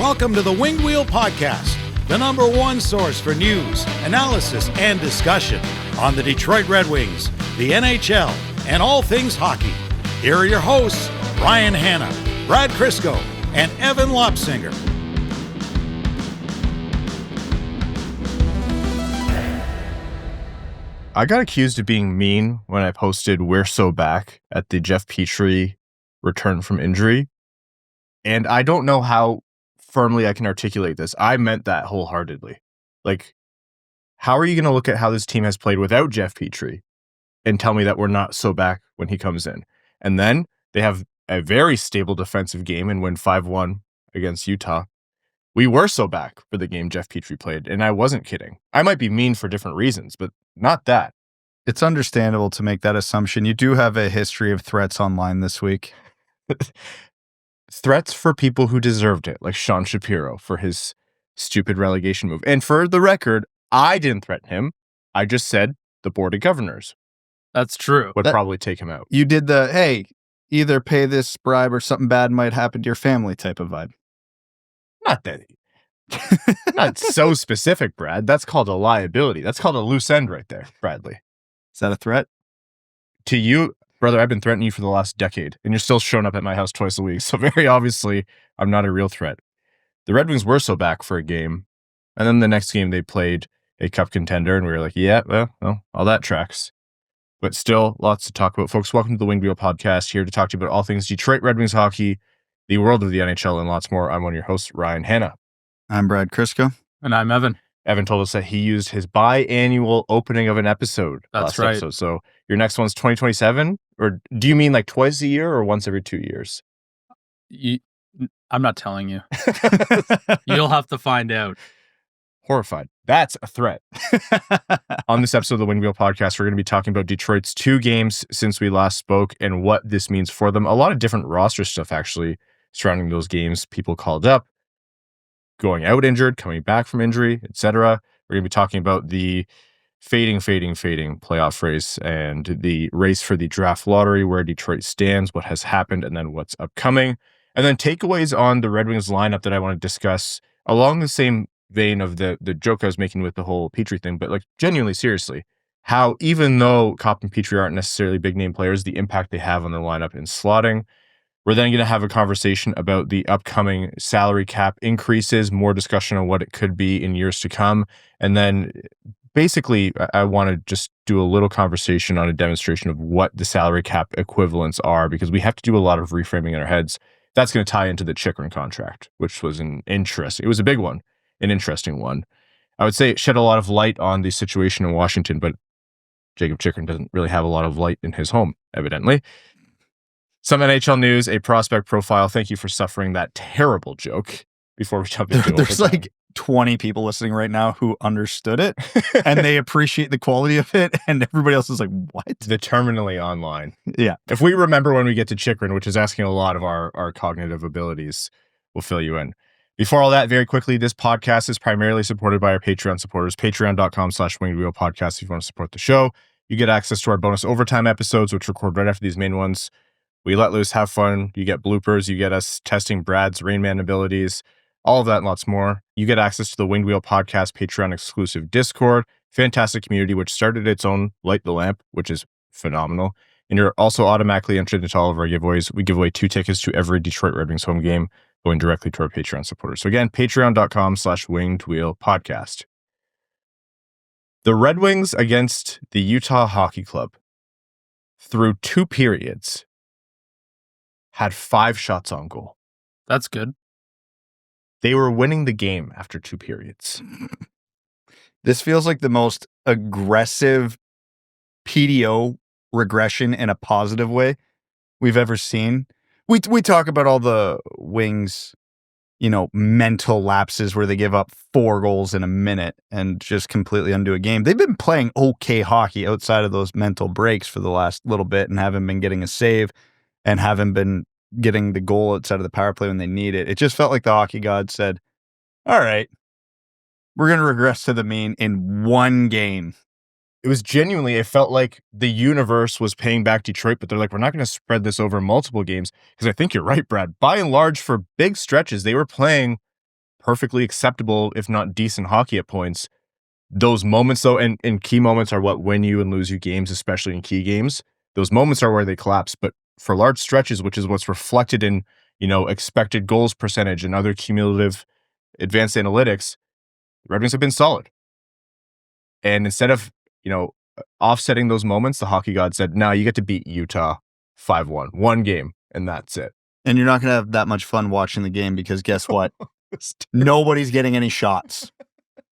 Welcome to the Winged Wheel Podcast, the number one source for news, analysis, and discussion on the Detroit Red Wings, the NHL, and all things hockey. Here are your hosts, Ryan Hanna, Brad Crisco, and Evan Lopsinger. I got accused of being mean when I posted "We're so back" at the Jeff Petry return from injury. And I don't know how firmly I can articulate this. I meant that wholeheartedly. Like, how are you going to look at how this team has played without Jeff Petry and tell me that we're not so back when he comes in? And then they have a very stable defensive game and win 5-1 against Utah. We were so back for the game Jeff Petry played, and I wasn't kidding. I might be mean for different reasons, but not that. It's understandable to make that assumption. You do have a history of threats online this week. Threats for people who deserved it, like Sean Shapiro for his stupid relegation move. And for the record, I didn't threaten him. I just said the Board of Governors. That's true. Would probably take him out. You did the, hey, either pay this bribe or something bad might happen to your family type of vibe. Not that. Not so specific, Brad. That's called a liability. That's called a loose end right there, Bradley. Is that a threat? To you, brother, I've been threatening you for the last decade, and you're still showing up at my house twice a week. So very obviously, I'm not a real threat. The Red Wings were so back for a game, and then the next game they played a cup contender, and we were like, yeah, well, all that tracks. But still, lots to talk about. Folks, welcome to the Winged Wheel Podcast, here to talk to you about all things Detroit Red Wings hockey, the world of the NHL, and lots more. I'm one of your hosts, Ryan Hanna. I'm Brad Crisco. And I'm Evan. Evan told us that he used his biannual opening of an episode. That's right. Episode. So your next one's 2027? Or do you mean like twice a year or once every 2 years? I'm not telling you. You'll have to find out. Horrified. That's a threat. On this episode of the Winged Wheel Podcast, we're going to be talking about Detroit's 2 games since we last spoke and what this means for them. A lot of different roster stuff, actually, surrounding those games. People called up, going out injured, coming back from injury, etc. We're going to be talking about the fading playoff race and the race for the draft lottery, where Detroit stands, what has happened, and then what's upcoming. And then takeaways on the Red Wings lineup that I want to discuss along the same vein of the joke I was making with the whole Petry thing, but like genuinely, seriously, how even though Copp and Petry aren't necessarily big name players, the impact they have on their lineup in slotting. We're then going to have a conversation about the upcoming salary cap increases, more discussion on what it could be in years to come. And then basically, I want to just do a little conversation on a demonstration of what the salary cap equivalents are, because we have to do a lot of reframing in our heads. That's going to tie into the Chychrun contract, which was it was a big one, an interesting one. I would say it shed a lot of light on the situation in Washington, but Jacob Chychrun doesn't really have a lot of light in his home, evidently. Some NHL news, a prospect profile. Thank you for suffering that terrible joke before we jump into it. There's like 20 people listening right now who understood it and they appreciate the quality of it, and everybody else is like, what? The terminally online. Yeah. If we remember when we get to Chychrun, which is asking a lot of our cognitive abilities, we'll fill you in. Before all that, very quickly, this podcast is primarily supported by our Patreon supporters, patreon.com/wingedwheelpodcast. If you want to support the show, you get access to our bonus overtime episodes, which record right after these main ones. We let loose, have fun. You get bloopers. You get us testing Brad's Rain Man abilities, all of that and lots more. You get access to the Winged Wheel Podcast Patreon exclusive Discord, fantastic community, which started its own Light the Lamp, which is phenomenal. And you're also automatically entered into all of our giveaways. We give away 2 tickets to every Detroit Red Wings home game, going directly to our Patreon supporters. So again, patreon.com/wingedwheelpodcast. The Red Wings against the Utah Hockey Club through 2 periods had 5 shots on goal. That's good. They were winning the game after 2 periods. This feels like the most aggressive PDO regression in a positive way we've ever seen. We talk about all the Wings, mental lapses where they give up 4 goals in a minute and just completely undo a game. They've been playing okay hockey outside of those mental breaks for the last little bit and haven't been getting a save and haven't been getting the goal outside of the power play when they need it. It just felt like the hockey god said, all right, we're going to regress to the mean in 1 game. It was genuinely, it felt like the universe was paying back Detroit, but they're like, we're not going to spread this over multiple games. Because I think you're right, Brad. By and large, for big stretches, they were playing perfectly acceptable, if not decent hockey at points. Those moments, though, and key moments are what win you and lose you games, especially in key games. Those moments are where they collapse. But for large stretches, which is what's reflected in, expected goals percentage and other cumulative advanced analytics, the Red Wings have been solid. And instead of, offsetting those moments, the hockey god said, "No, you get to beat Utah 5-1, one game, and that's it." And you're not going to have that much fun watching the game because guess what? Nobody's getting any shots.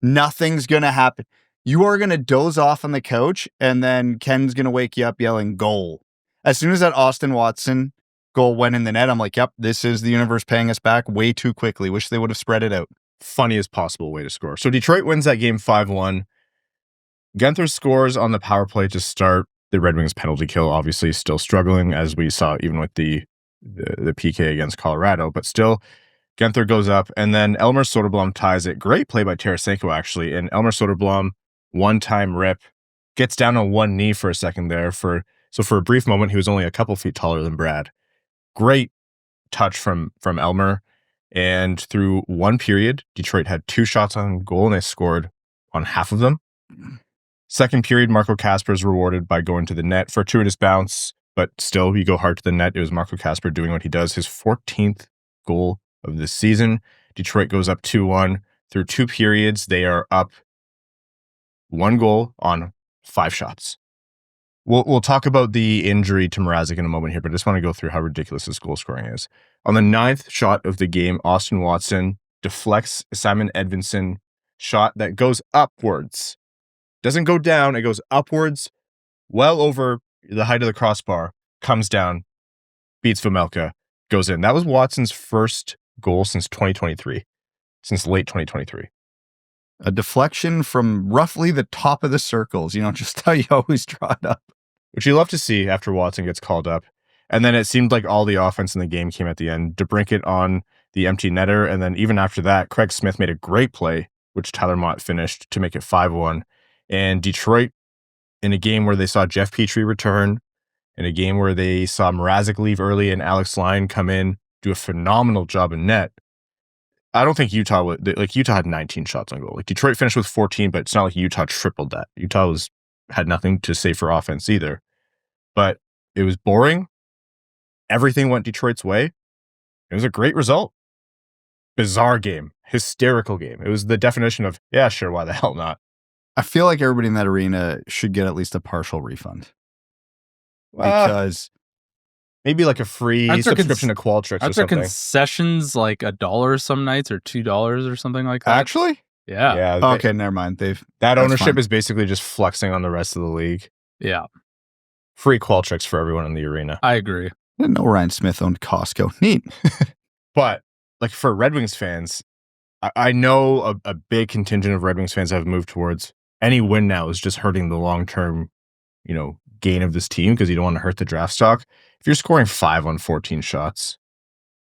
Nothing's going to happen. You are going to doze off on the couch, and then Ken's going to wake you up yelling goal. As soon as that Austin Watson goal went in the net, I'm like, yep, this is the universe paying us back way too quickly. Wish they would have spread it out. Funniest possible way to score. So Detroit wins that game 5-1. Guenther scores on the power play to start. The Red Wings penalty kill, obviously still struggling, as we saw even with the PK against Colorado, but still Guenther goes up, and then Elmer Soderblom ties it. Great play by Tarasenko, actually. And Elmer Soderblom, one-time rip, gets down on one knee for a second there. For a brief moment, he was only a couple feet taller than Brad. Great touch from Elmer. And through one period, Detroit had 2 shots on goal, and they scored on half of them. Second period, Marco Kasper is rewarded by going to the net. Fortuitous bounce, but still, you go hard to the net. It was Marco Kasper doing what he does. His 14th goal of this season. Detroit goes up 2-1. Through 2 periods, they are up 1 goal on 5 shots. We'll talk about the injury to Mrazek in a moment here, but I just want to go through how ridiculous this goal scoring is. On the 9th shot of the game, Austin Watson deflects Simon Edvinsson shot that goes upwards. Doesn't go down, it goes upwards, well over the height of the crossbar, comes down, beats Vejmelka, goes in. That was Watson's first goal since 2023, since late 2023. A deflection from roughly the top of the circles, just how you always draw it up. Which you love to see after Watson gets called up. And then it seemed like all the offense in the game came at the end. DeBrincat on the empty netter, and then even after that, Craig Smith made a great play, which Tyler Mott finished to make it 5-1. And Detroit, in a game where they saw Jeff Petry return, in a game where they saw Mrazek leave early and Alex Lyon come in, do a phenomenal job in net. I don't think Utah had 19 shots on goal. Detroit finished with 14, but it's not like Utah tripled that. Utah had nothing to say for offense either. But it was boring. Everything went Detroit's way. It was a great result. Bizarre game. Hysterical game. It was the definition of, yeah, sure, why the hell not? I feel like everybody in that arena should get at least a partial refund. Because maybe like a free subscription to Qualtrics or something. Aren't there concessions like $1 some nights or $2 or something like that? Actually? Yeah. Okay, never mind. That ownership is basically just flexing on the rest of the league. Yeah. Free Qualtrics for everyone in the arena. I agree. I didn't know Ryan Smith owned Costco. Neat. But for Red Wings fans, I know a big contingent of Red Wings fans have moved towards any win now is just hurting the long-term, gain of this team because you don't want to hurt the draft stock. If you're scoring 5 on 14 shots,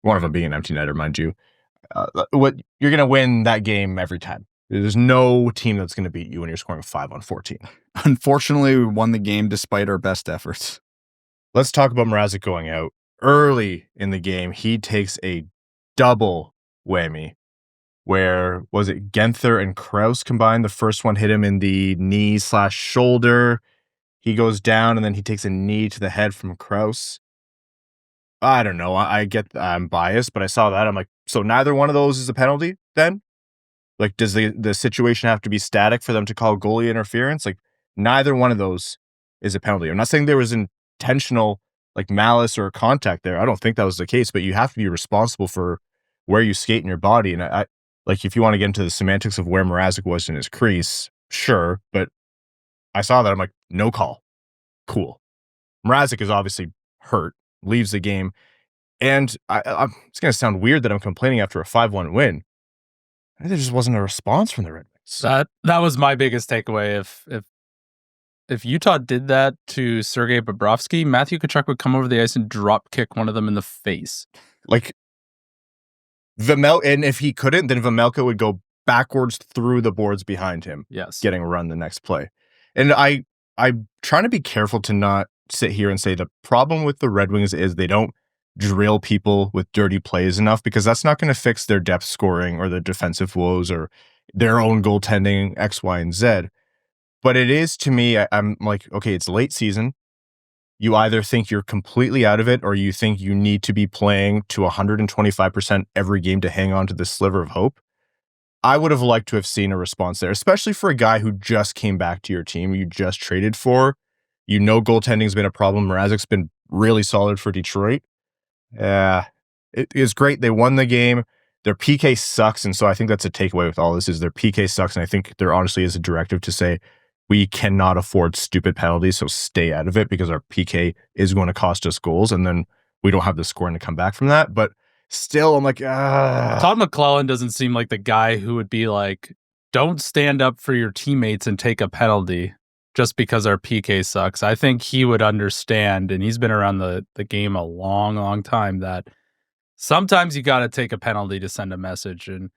one of them being an empty netter, mind you, you're going to win that game every time. There's no team that's going to beat you when you're scoring 5 on 14. Unfortunately, we won the game despite our best efforts. Let's talk about Mrazek going out. Early in the game, he takes a double whammy where, was it Guenther and Krause combined? The first one hit him in the knee/shoulder. He goes down, and then he takes a knee to the head from Krause. I don't know. I'm biased, but I saw that. I'm like, so neither one of those is a penalty then? Like, does the situation have to be static for them to call goalie interference? Like, neither one of those is a penalty. I'm not saying there was intentional, malice or contact there. I don't think that was the case, but you have to be responsible for where you skate in your body. And I if you want to get into the semantics of where Mrazek was in his crease, sure, but I saw that. I'm like, no call. Cool. Mrazek is obviously hurt, leaves the game. And it's going to sound weird that I'm complaining after a 5-1 win. There just wasn't a response from the Red Wings. That was my biggest takeaway. If Utah did that to Sergei Bobrovsky, Matthew Tkachuk would come over the ice and drop kick one of them in the face. And if he couldn't, then Vejmelka would go backwards through the boards behind him. Yes. Getting run the next play. And I'm trying to be careful to not sit here and say the problem with the Red Wings is they don't drill people with dirty plays enough, because that's not going to fix their depth scoring or their defensive woes or their own goaltending X, Y, and Z. But it is, to me, I'm like, okay, it's late season. You either think you're completely out of it, or you think you need to be playing to 125% every game to hang on to this sliver of hope. I would have liked to have seen a response there, especially for a guy who just came back to your team, you just traded for. You know, goaltending's been a problem. Mrazek's been really solid for Detroit. It is great. They won the game. Their PK sucks, and so I think that's a takeaway with all this is their PK sucks, and I think there honestly is a directive to say we cannot afford stupid penalties, so stay out of it because our PK is going to cost us goals, and then we don't have the scoring to come back from that. But still, I'm like, Todd McLellan doesn't seem like the guy who would be like, don't stand up for your teammates and take a penalty just because our PK sucks. I think he would understand, and he's been around the game a long, long time, that sometimes you got to take a penalty to send a message and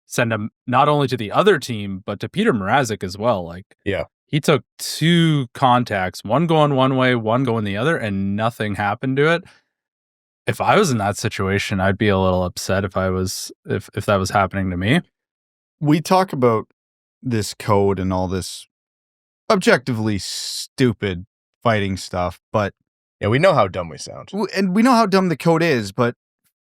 send them not only to the other team, but to Petr Mrazek as well. Like, yeah, he took 2 contacts, one going one way, one going the other, and nothing happened to it. If I was in that situation, I'd be a little upset if that was happening to me. We talk about this code and all this objectively stupid fighting stuff, but yeah, we know how dumb we sound. And we know how dumb the code is, but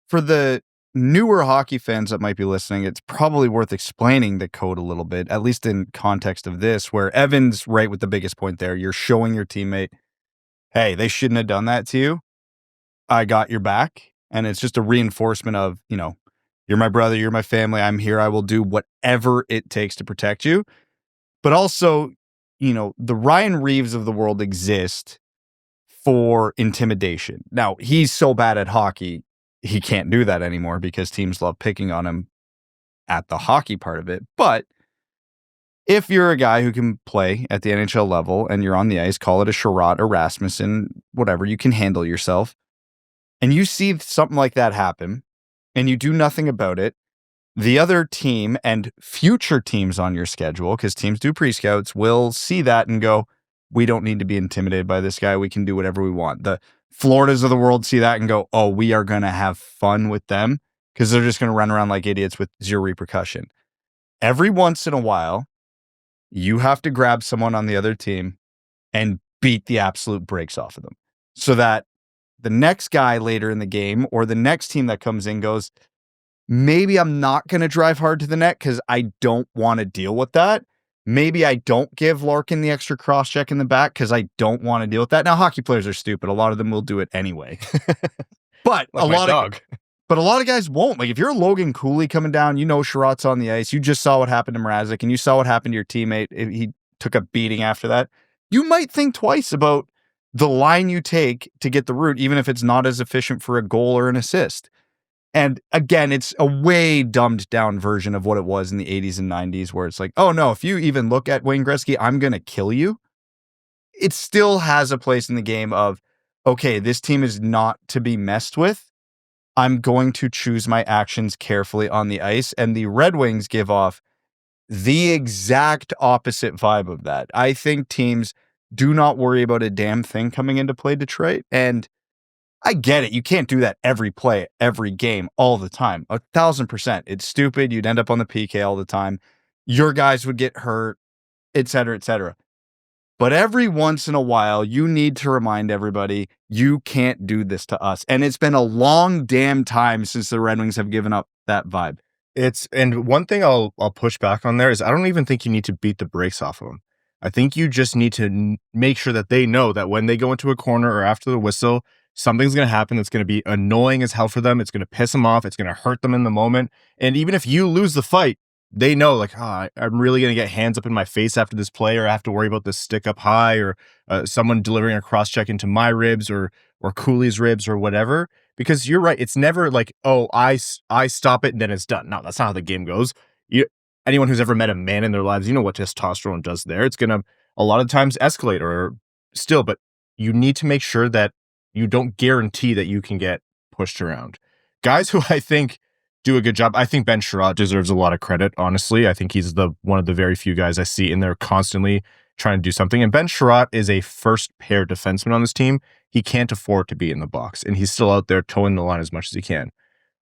for the newer hockey fans that might be listening, it's probably worth explaining the code a little bit, at least in context of this, where Evan's right with the biggest point there. You're showing your teammate, hey, they shouldn't have done that to you. I got your back. And it's just a reinforcement of, you know, you're my brother, you're my family, I'm here, I will do whatever it takes to protect you. But also, you know, the Ryan Reeves of the world exist for intimidation. Now, he's so bad at hockey, he can't do that anymore because teams love picking on him at the hockey part of it. But if you're a guy who can play at the NHL level and you're on the ice, call it a Sherratt, a Rasmussen, whatever, you can handle yourself, and you see something like that happen and you do nothing about it, the other team and future teams on your schedule, because teams do pre-scouts, will see that and go, we don't need to be intimidated by this guy. We can do whatever we want. The Floridas of the world see that and go, oh, we are going to have fun with them because they're just going to run around like idiots with zero repercussion. Every once in a while, you have to grab someone on the other team and beat the absolute brakes off of them so that the next guy later in the game or the next team that comes in goes, maybe I'm not going to drive hard to the net because I don't want to deal with that. Maybe I don't give Larkin the extra cross-check in the back because I don't want to deal with that. Now, hockey players are stupid. A lot of them will do it anyway. But like a lot of guys won't. Like, if you're Logan Cooley coming down, you know Sherratt's on the ice. You just saw what happened to Mrazek, and you saw what happened to your teammate. He took a beating after that. You might think twice about the line you take to get the route, even if it's not as efficient for a goal or an assist. And again, it's a way dumbed down version of what it was in the 80s and 90s, where it's like, oh no, if you even look at Wayne Gretzky, I'm going to kill you. It still has a place in the game of, okay, this team is not to be messed with. I'm going to choose my actions carefully on the ice. And the Red Wings give off the exact opposite vibe of that. I think teams do not worry about a damn thing coming into play Detroit. And I get it. You can't do that every play, every game, all the time. 1,000%. It's stupid. You'd end up on the PK all the time. Your guys would get hurt, et cetera, et cetera. But every once in a while, you need to remind everybody, you can't do this to us. And it's been a long damn time since the Red Wings have given up that vibe. And one thing I'll push back on there is I don't even think you need to beat the brakes off of them. I think you just need to make sure that they know that when they go into a corner or after the whistle, something's going to happen that's going to be annoying as hell for them. It's going to piss them off. It's going to hurt them in the moment. And even if you lose the fight, they know, like, I'm really going to get hands up in my face after this play, or I have to worry about this stick up high, or someone delivering a cross check into my ribs or Cooley's ribs or whatever. Because you're right. It's never like, oh, I stop it and then it's done. No, that's not how the game goes. Anyone who's ever met a man in their lives, you know what testosterone does there. It's going to a lot of times escalate or still, but you need to make sure that you don't guarantee that you can get pushed around. Guys who I think do a good job. I think Ben Sherratt deserves a lot of credit, honestly. I think he's one of the very few guys I see in there constantly trying to do something. And Ben Sherratt is a first pair defenseman on this team. He can't afford to be in the box, and he's still out there towing the line as much as he can.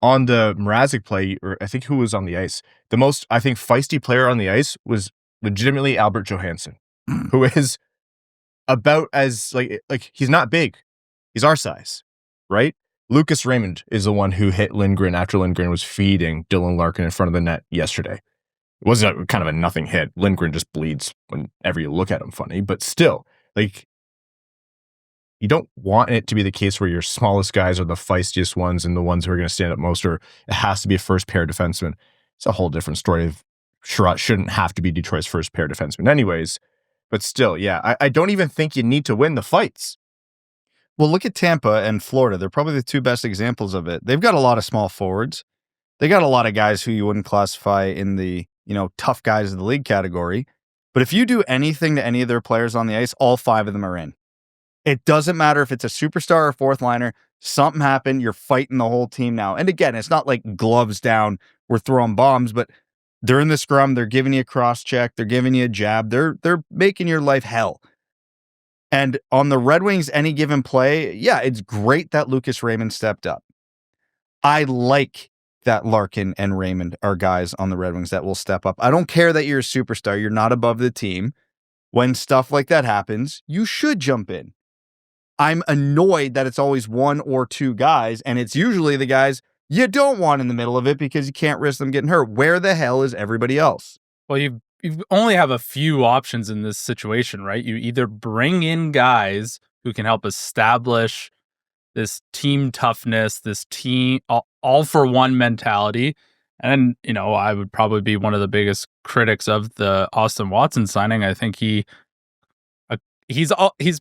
On the Mrazek play, or I think who was on the ice, the most, I think, feisty player on the ice was legitimately Albert Johansson, who is about as, like he's not big. He's our size, right? Lucas Raymond is the one who hit Lindgren after Lindgren was feeding Dylan Larkin in front of the net yesterday. It was kind of a nothing hit. Lindgren just bleeds whenever you look at him funny, but still, like, you don't want it to be the case where your smallest guys are the feistiest ones and the ones who are going to stand up most, or it has to be a first pair defenseman. It's a whole different story. Sherratt shouldn't have to be Detroit's first pair defenseman anyways, but still, yeah, I don't even think you need to win the fights. Well, look at Tampa and Florida. They're probably the two best examples of it. They've got a lot of small forwards. They got a lot of guys who you wouldn't classify in the, tough guys of the league category. But if you do anything to any of their players on the ice, all 5 of them are in. It doesn't matter if it's a superstar or fourth liner. Something happened. You're fighting the whole team now. And again, it's not like gloves down, we're throwing bombs, but they're in the scrum. They're giving you a cross check. They're giving you a jab. They're making your life hell. And on the Red Wings, any given play, yeah, it's great that Lucas Raymond stepped up. I like that Larkin and Raymond are guys on the Red Wings that will step up. I don't care that you're a superstar. You're not above the team. When stuff like that happens, you should jump in. I'm annoyed that it's always 1 or 2 guys, and it's usually the guys you don't want in the middle of it because you can't risk them getting hurt. Where the hell is everybody else? Well, you only have a few options in this situation, right? You either bring in guys who can help establish this team toughness, this team all for one mentality. And, I would probably be one of the biggest critics of the Austin Watson signing. I think he's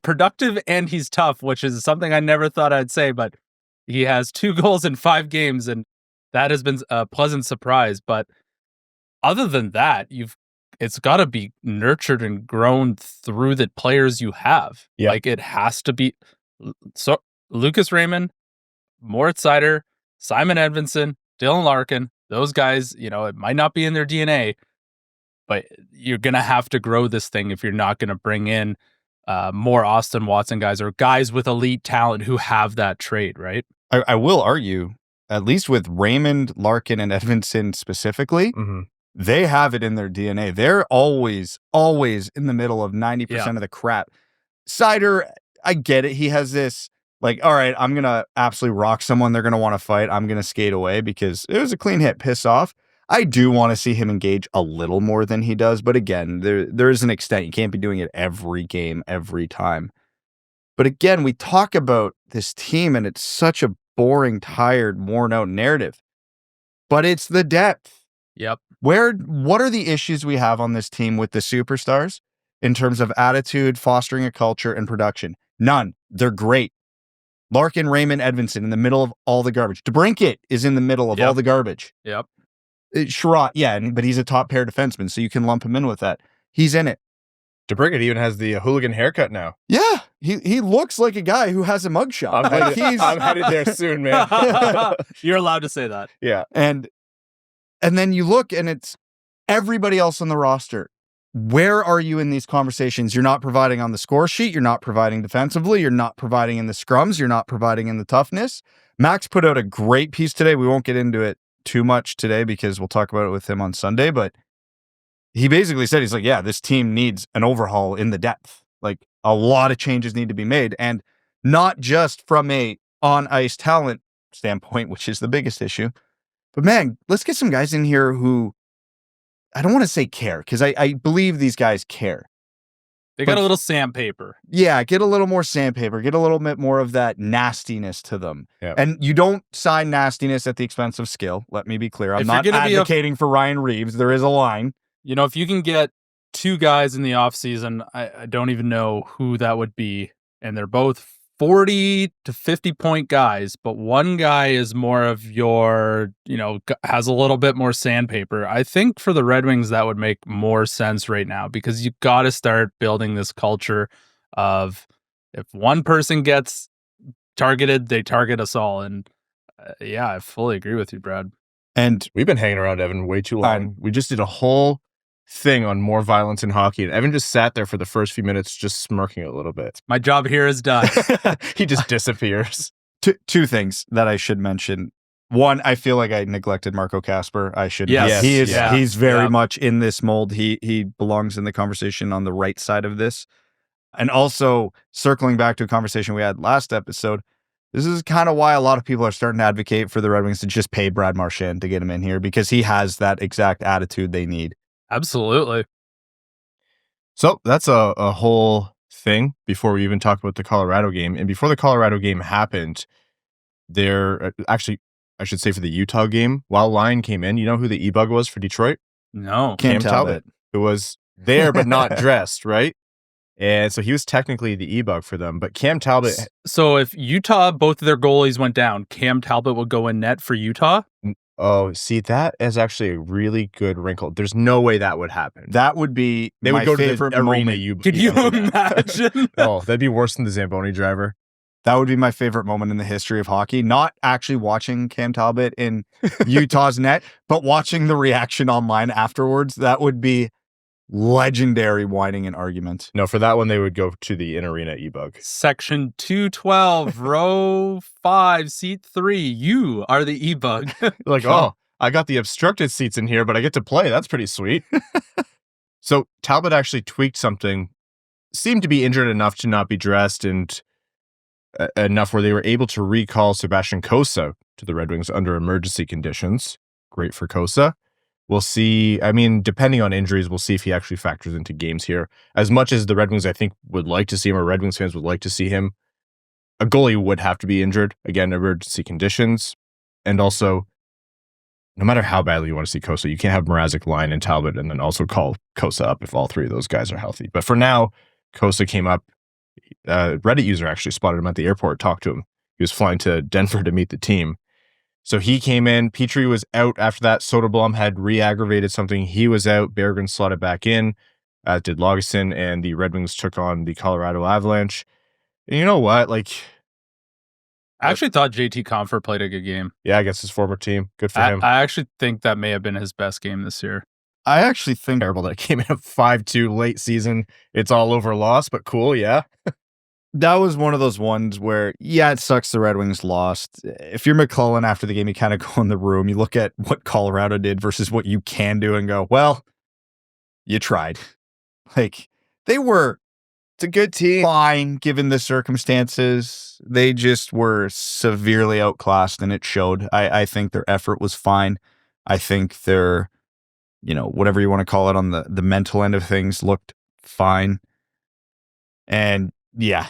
productive and he's tough, which is something I never thought I'd say, but he has 2 goals in 5 games, and that has been a pleasant surprise. But other than that, it's got to be nurtured and grown through the players you have. Yeah. Like, it has to be. So Lucas Raymond, Moritz Seider, Simon Edvinsson, Dylan Larkin, those guys, it might not be in their DNA, but you're going to have to grow this thing if you're not going to bring in more Austin Watson guys or guys with elite talent who have that trait, right? I will argue, at least with Raymond, Larkin, and Edvinsson specifically, they have it in their DNA. They're always in the middle of 90% of the crap. Seider, I get it. He has this, like, all right, I'm going to absolutely rock someone. They're going to want to fight. I'm going to skate away because it was a clean hit, piss off. I do want to see him engage a little more than he does. But again, there is an extent. You can't be doing it every game, every time. But again, we talk about this team and it's such a boring, tired, worn out narrative. But it's the depth. Yep. What are the issues we have on this team with the superstars in terms of attitude, fostering a culture, and production? None. They're great. Larkin, Raymond, Edvinsson in the middle of all the garbage. DeBrincat is in the middle of all the garbage. Yep. Sherratt, yeah, but he's a top pair defenseman, so you can lump him in with that. He's in it. DeBrincat even has the hooligan haircut now. Yeah, he looks like a guy who has a mugshot. I'm headed there soon, man. You're allowed to say that. Yeah. And then you look and it's everybody else on the roster. Where are you in these conversations? You're not providing on the score sheet. You're not providing defensively. You're not providing in the scrums. You're not providing in the toughness. Max put out a great piece today. We won't get into it too much today because we'll talk about it with him on Sunday. But he basically said, he's like, yeah, this team needs an overhaul in the depth. Like, a lot of changes need to be made. And not just from a on-ice talent standpoint, which is the biggest issue. But man, let's get some guys in here who, I don't want to say care, because I believe these guys care. They got a little sandpaper. Yeah, get a little more sandpaper. Get a little bit more of that nastiness to them. Yep. And you don't sign nastiness at the expense of skill. Let me be clear. I'm not advocating for Ryan Reeves. There is a line. If you can get 2 guys in the offseason, I don't even know who that would be. And they're both 40 to 50 point guys, but one guy is more of your, has a little bit more sandpaper. I think for the Red Wings, that would make more sense right now because you got to start building this culture of if one person gets targeted, they target us all. And yeah, I fully agree with you, Brad. And we've been hanging around Evan way too long. We just did a whole thing on more violence in hockey. And Evan just sat there for the first few minutes just smirking a little bit. My job here is done. He just disappears. Two things that I should mention. One, I feel like I neglected Marco Kasper. I should. Yes. He is. Yeah. He's very Yeah. much in this mold. He belongs in the conversation on the right side of this. And also, circling back to a conversation we had last episode, this is kind of why a lot of people are starting to advocate for the Red Wings to just pay Brad Marchand to get him in here, because he has that exact attitude they need. Absolutely. So that's a whole thing before we even talk about the Colorado game. And before the Colorado game happened, actually, I should say for the Utah game, while Lyon came in, you know who the e-bug was for Detroit? No. Cam Talbot. Who was there but not dressed, right? And so he was technically the e-bug for them. But Cam Talbot... So if Utah, both of their goalies went down, Cam Talbot would go in net for Utah? Oh, see, that is actually a really good wrinkle. There's no way that would happen. That would be They my would go to favorite the arena. moment. Could you imagine? Oh, that'd be worse than the Zamboni driver. That would be my favorite moment in the history of hockey. Not actually watching Cam Talbot in Utah's net, but watching the reaction online afterwards. That would be legendary whining and argument. No, for that one, they would go to the in-arena e-bug. Section 212, row 5, seat 3. You are the e-bug. Like, oh, I got the obstructed seats in here, but I get to play. That's pretty sweet. So Talbot actually tweaked something, seemed to be injured enough to not be dressed, and enough where they were able to recall Sebastian Cossa to the Red Wings under emergency conditions. Great for Cossa. We'll see. I mean, depending on injuries, we'll see if he actually factors into games here. As much as the Red Wings, I think, would like to see him, or Red Wings fans would like to see him, a goalie would have to be injured. Again, emergency conditions. And also, no matter how badly you want to see Cossa, you can't have Mrazek, Lyon, and Talbot and then also call Cossa up if all three of those guys are healthy. But for now, Cossa came up. Reddit user actually spotted him at the airport, talked to him. He was flying to Denver to meet the team. So he came in. Petry was out after that. Soderblom had re-aggravated something. He was out. Berggren slotted back in, as did Lagesson, and the Red Wings took on the Colorado Avalanche. And you know what? Like, I actually thought JT Compher played a good game. yeah, against his former team. Good for him. I actually think that may have been his best game this year. I actually think Terrible that it came in at 5-2 late season. It's all over loss, but cool, yeah. that was one of those ones where, yeah, it sucks the Red Wings lost. If you're McLellan after the game, you kind of go in the room, you look at what Colorado did versus what you can do and go, well, you tried. Like, they were It's a good team. fine given the circumstances. They just were severely outclassed, and it showed. I think their effort was fine. I think their, whatever you want to call it on the mental end of things looked fine. And yeah,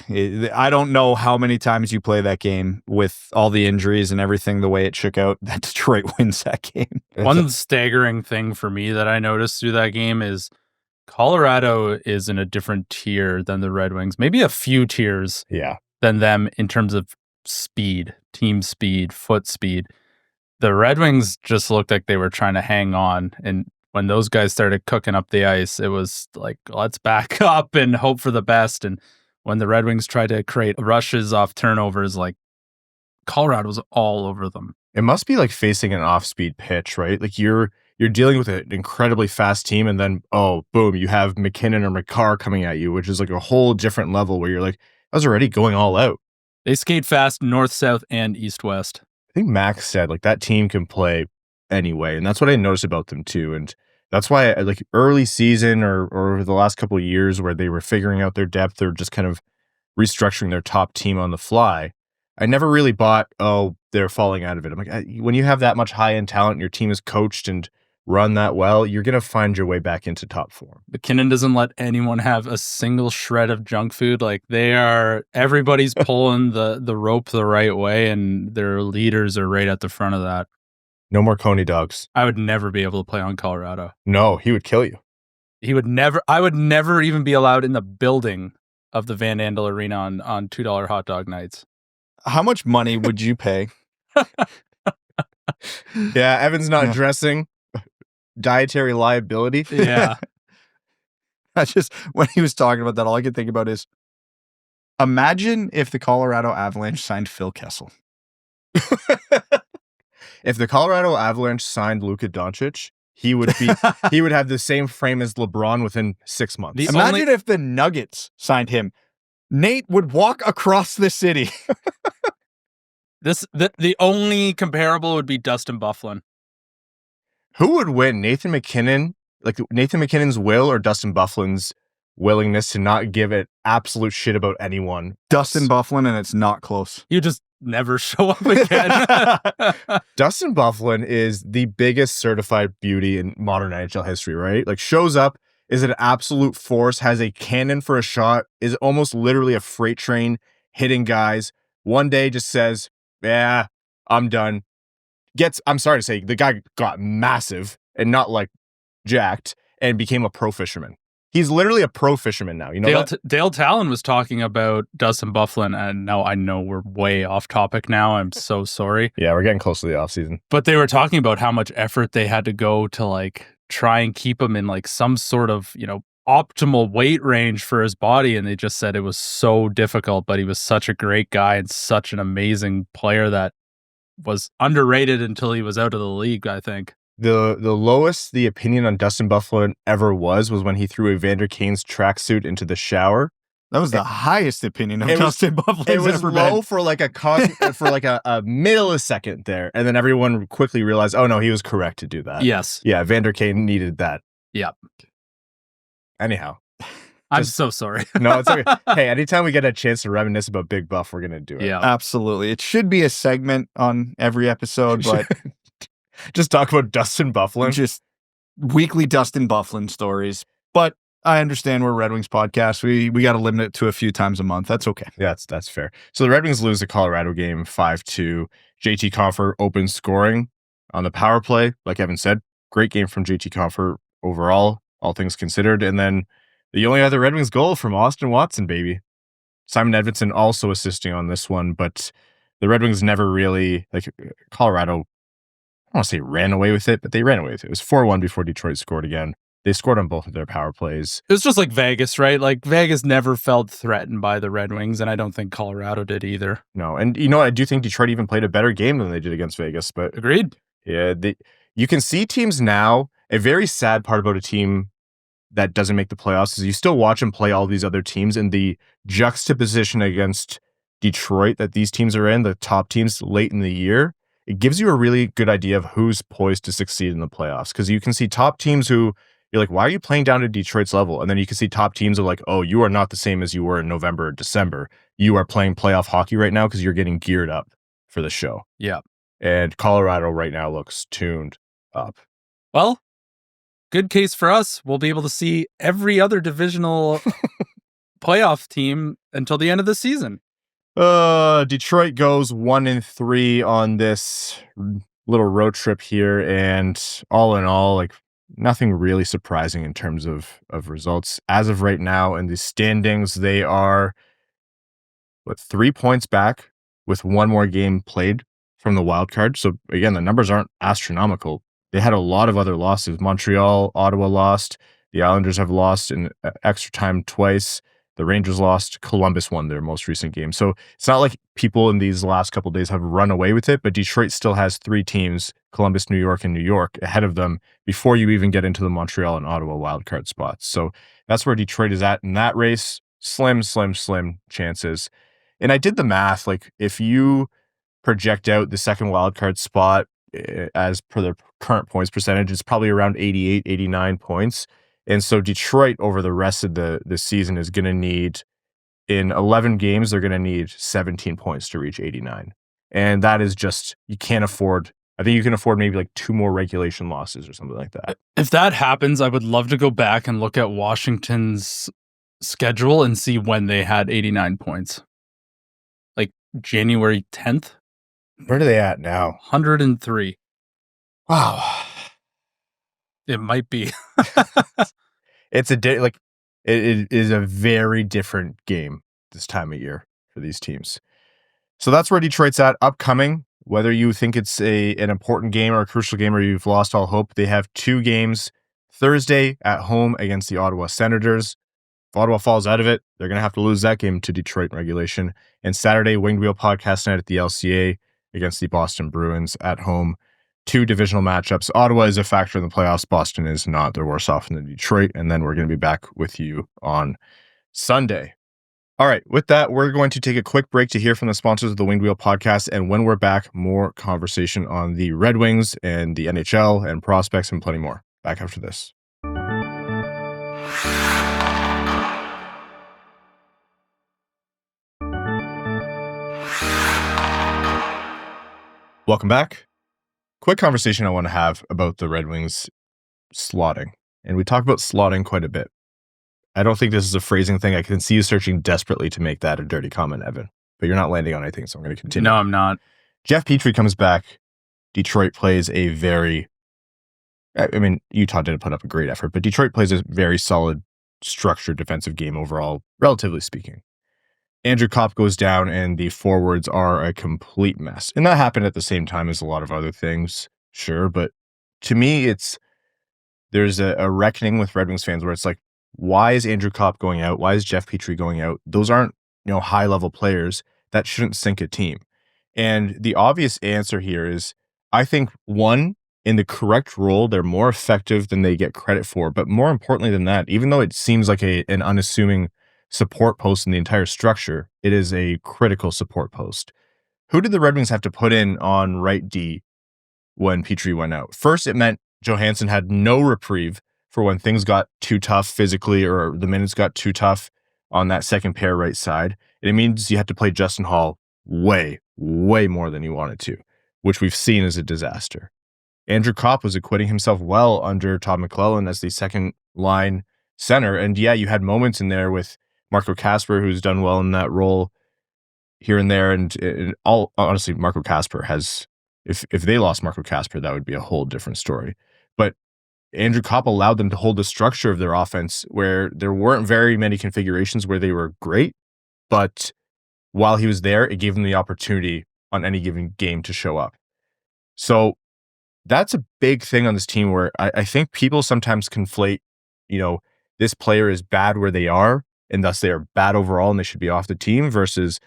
I don't know how many times you play that game with all the injuries and everything the way it shook out that Detroit wins that game. One staggering thing for me that I noticed through that game is Colorado is in a different tier than the Red Wings, maybe a few tiers Yeah. than them in terms of speed, team speed, foot speed. The Red Wings just looked like they were trying to hang on. And when those guys started cooking up the ice, it was like, let's back up and hope for the best. And when the Red Wings tried to create rushes off turnovers, like Colorado was all over them. It must be like facing an off-speed pitch, right? Like you're dealing with an incredibly fast team, and then, oh, boom, you have McKinnon or McCarr coming at you, which is like a whole different level where you're like, I was already going all out. They skate fast north, south, and east-west. I think Max said like that team can play anyway, and that's what I noticed about them too. And that's why like early season or over the last couple of years where they were figuring out their depth or just kind of restructuring their top team on the fly, I never really bought, oh, they're falling out of it. I'm like, when you have that much high-end talent and your team is coached and run that well, you're going to find your way back into top form. McKinnon doesn't let anyone have a single shred of junk food. Like everybody's pulling the rope the right way, and their leaders are right at the front of that. No more Coney dogs. I would never be able to play on Colorado. No, he would kill you. I would never even be allowed in the building of the Van Andel Arena on $2 hot dog nights. How much money would you pay? Yeah, Evan's not dressing. Dietary liability. Yeah. I just, when he was talking about that, all I could think about is, imagine if the Colorado Avalanche signed Phil Kessel. If the Colorado Avalanche signed Luka Doncic, he would have the same frame as LeBron within 6 months. Imagine if the Nuggets signed him. Nate would walk across the city. The only comparable would be Dustin Byfuglien. Who would win, Nathan McKinnon's will or Dustin Byfuglien's willingness to not give it absolute shit about anyone? Dustin Byfuglien, and it's not close. You just never show up again. Dustin Byfuglien is the biggest certified beauty in modern NHL history, right? Like, shows up, is an absolute force, has a cannon for a shot, is almost literally a freight train hitting guys. One day just says, yeah, I'm done. I'm sorry to say, the guy got massive and not like jacked and became a pro fisherman. He's literally a pro fisherman now. You know, Dale Talon was talking about Dustin Byfuglien, and now I know we're way off topic now. I'm so sorry. Yeah, we're getting close to the offseason. But they were talking about how much effort they had to go to like try and keep him in like some sort of, you know, optimal weight range for his body. And they just said it was so difficult, but he was such a great guy and such an amazing player that was underrated until he was out of the league, I think. The lowest the opinion on Dustin Byfuglien ever was when he threw Evander Kane's tracksuit into the shower. That was the highest opinion of Dustin Byfuglien. It was low for like a millisecond there, and then everyone quickly realized, oh no, he was correct to do that. Yes. Yeah, Evander Kane needed that. Yep. Anyhow. I'm so sorry. No, it's okay. Hey, anytime we get a chance to reminisce about Big Buff, we're going to do it. Yeah. Absolutely. It should be a segment on every episode, but just talk about Dustin Byfuglien. Just weekly Dustin Byfuglien stories. But I understand we're a Red Wings podcast. We got to limit it to a few times a month. That's okay. Yeah, that's fair. So the Red Wings lose the Colorado game 5-2. JT Compher opens scoring on the power play. Like Evan said, great game from JT Compher overall, all things considered. And then the only other Red Wings goal from Austin Watson, baby. Simon Edvinsson also assisting on this one, but the Red Wings never really, like, Colorado, I don't want to say ran away with it, but they ran away with it. It was 4-1 before Detroit scored again. They scored on both of their power plays. It was just like Vegas, right? Like, Vegas never felt threatened by the Red Wings, and I don't think Colorado did either. No, and you know what? I do think Detroit even played a better game than they did against Vegas, but... Agreed. Yeah, you can see teams now. A very sad part about a team that doesn't make the playoffs is you still watch them play all these other teams, and the juxtaposition against Detroit that these teams are in, the top teams late in the year, it gives you a really good idea of who's poised to succeed in the playoffs. Because you can see top teams who you're like, why are you playing down to Detroit's level? And then you can see top teams are like, oh, you are not the same as you were in November or December. You are playing playoff hockey right now because you're getting geared up for the show. Yeah. And Colorado right now looks tuned up. Well, good case for us. We'll be able to see every other divisional playoff team until the end of the season. Detroit goes 1-3 on this little road trip here, and all in all, like, nothing really surprising in terms of results. As of right now in the standings, they are 3 points back with one more game played from the wild card. So again, the numbers aren't astronomical. They had a lot of other losses. Montreal, Ottawa lost. The Islanders have lost in extra time twice. The Rangers lost. Columbus won their most recent game. So it's not like people in these last couple of days have run away with it, but Detroit still has 3 teams, Columbus, New York, and New York, ahead of them before you even get into the Montreal and Ottawa wildcard spots. So that's where Detroit is at in that race. Slim chances. And I did the math. Like, if you project out the second wildcard spot as per their current points percentage, it's probably around 88, 89 points. And so Detroit over the rest of the season is going to need, in 11 games, they're going to need 17 points to reach 89. And that is just, you can't afford, I think you can afford maybe like 2 more regulation losses or something like that. If that happens, I would love to go back and look at Washington's schedule and see when they had 89 points. Like January 10th? Where are they at now? 103. Wow. It might be. It's it is a very different game this time of year for these teams. So that's where Detroit's at. Upcoming, whether you think it's an important game or a crucial game or you've lost all hope, they have 2 games. Thursday at home against the Ottawa Senators. If Ottawa falls out of it, they're going to have to lose that game to Detroit in regulation. And Saturday, Winged Wheel Podcast Night at the LCA against the Boston Bruins at home. 2 divisional matchups. Ottawa is a factor in the playoffs. Boston is not. They're worse off than Detroit. And then we're going to be back with you on Sunday. All right. With that, we're going to take a quick break to hear from the sponsors of the Winged Wheel podcast. And when we're back, more conversation on the Red Wings and the NHL and prospects and plenty more. Back after this. Welcome back. Quick conversation I want to have about the Red Wings slotting. And we talk about slotting quite a bit. I don't think this is a phrasing thing. I can see you searching desperately to make that a dirty comment, Evan. But you're not landing on anything, so I'm going to continue. No, I'm not. Jeff Petry comes back. Detroit plays a very... I mean, Utah didn't put up a great effort, but Detroit plays a very solid, structured defensive game overall, relatively speaking. Andrew Copp goes down and the forwards are a complete mess. And that happened at the same time as a lot of other things, sure. But to me, there's a reckoning with Red Wings fans where it's like, why is Andrew Copp going out? Why is Jeff Petry going out? Those aren't, high-level players. That shouldn't sink a team. And the obvious answer here is, I think, one, in the correct role, they're more effective than they get credit for. But more importantly than that, even though it seems like an unassuming support post in the entire structure, it is a critical support post. Who did the Red Wings have to put in on right D when Petry went out? First, it meant Johansson had no reprieve for when things got too tough physically or the minutes got too tough on that second pair right side. And it means you had to play Justin Holl way, way more than you wanted to, which we've seen as a disaster. Andrew Copp was acquitting himself well under Todd McLellan as the second line center. And yeah, you had moments in there with Marco Kasper, who's done well in that role here and there. And all honestly, Marco Kasper has, if they lost Marco Kasper, that would be a whole different story. But Andrew Copp allowed them to hold the structure of their offense where there weren't very many configurations where they were great. But while he was there, it gave them the opportunity on any given game to show up. So that's a big thing on this team where I think people sometimes conflate, this player is bad where they are, and thus they are bad overall and they should be off the team versus,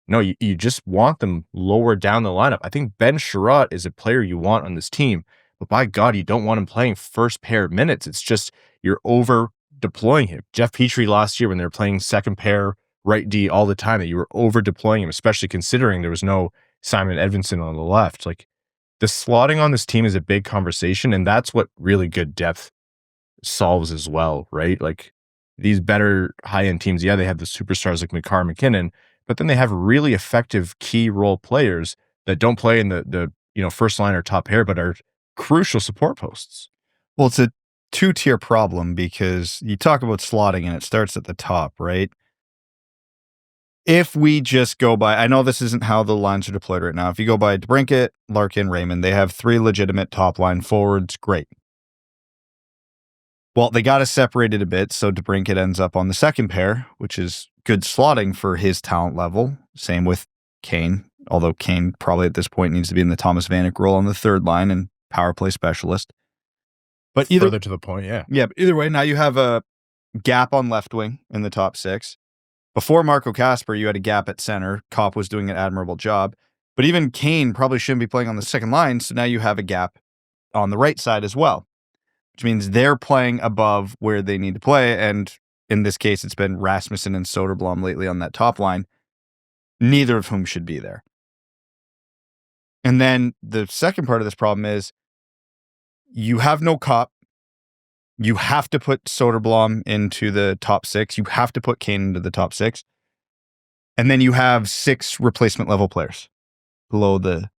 no, you just want them lower down the lineup. I think Ben Sherratt is a player you want on this team, but by God, you don't want him playing first pair minutes. It's just you're over deploying him. Jeff Petry last year when they were playing second pair right D all the time, that you were over deploying him, especially considering there was no Simon Edvinsson on the left. Like, the slotting on this team is a big conversation, and that's what really good depth solves as well, right? Like, these better high-end teams, yeah, they have the superstars like Makar McKinnon, but then they have really effective key role players that don't play in the first line or top pair, but are crucial support posts. Well, it's a two-tier problem because you talk about slotting and it starts at the top, right? If we just go by, I know this isn't how the lines are deployed right now. If you go by DeBrincat, Larkin, Raymond, they have 3 legitimate top line forwards. Great. Well, they got to separate it a bit, so DeBrincat ends up on the second pair, which is good slotting for his talent level. Same with Kane, although Kane probably at this point needs to be in the Thomas Vanek role on the third line and power play specialist. But further to the point, yeah. Yeah, but either way, now you have a gap on left wing in the top 6. Before Marco Kasper, you had a gap at center. Copp was doing an admirable job. But even Kane probably shouldn't be playing on the second line, so now you have a gap on the right side as well, which means they're playing above where they need to play. And in this case, it's been Rasmussen and Soderblom lately on that top line, neither of whom should be there. And then the second part of this problem is you have no Copp. You have to put Soderblom into the top 6. You have to put Kane into the top 6. And then you have 6 replacement level players below the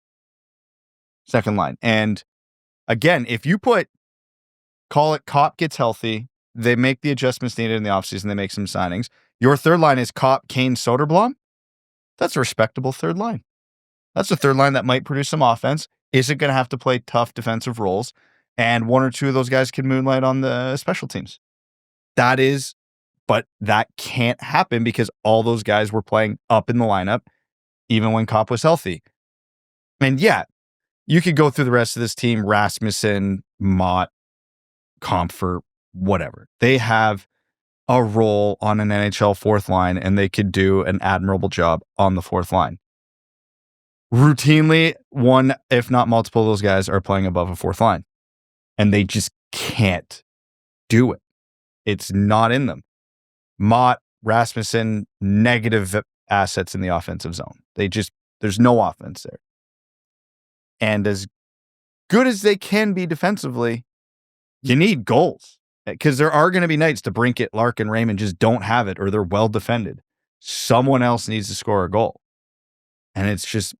second line. And again, if you call it Copp gets healthy, they make the adjustments needed in the offseason, they make some signings. Your third line is Copp, Kane, Soderblom. That's a respectable third line. That's a third line that might produce some offense, isn't going to have to play tough defensive roles, and 1 or 2 of those guys can moonlight on the special teams. But that can't happen because all those guys were playing up in the lineup, even when Copp was healthy. And yeah, you could go through the rest of this team, Rasmussen, Mott, Compher, whatever. They have a role on an NHL fourth line, and they could do an admirable job on the fourth line. routinely one, if not multiple of those guys are playing above a fourth line. And they just can't do it. It's not in them. Mott, Rasmussen, negative assets in the offensive zone. There's no offense there. And as good as they can be defensively, you need goals. Because there are going to be nights DeBrincat, Larkin, Raymond just don't have it, or they're well defended. Someone else needs to score a goal. And it's just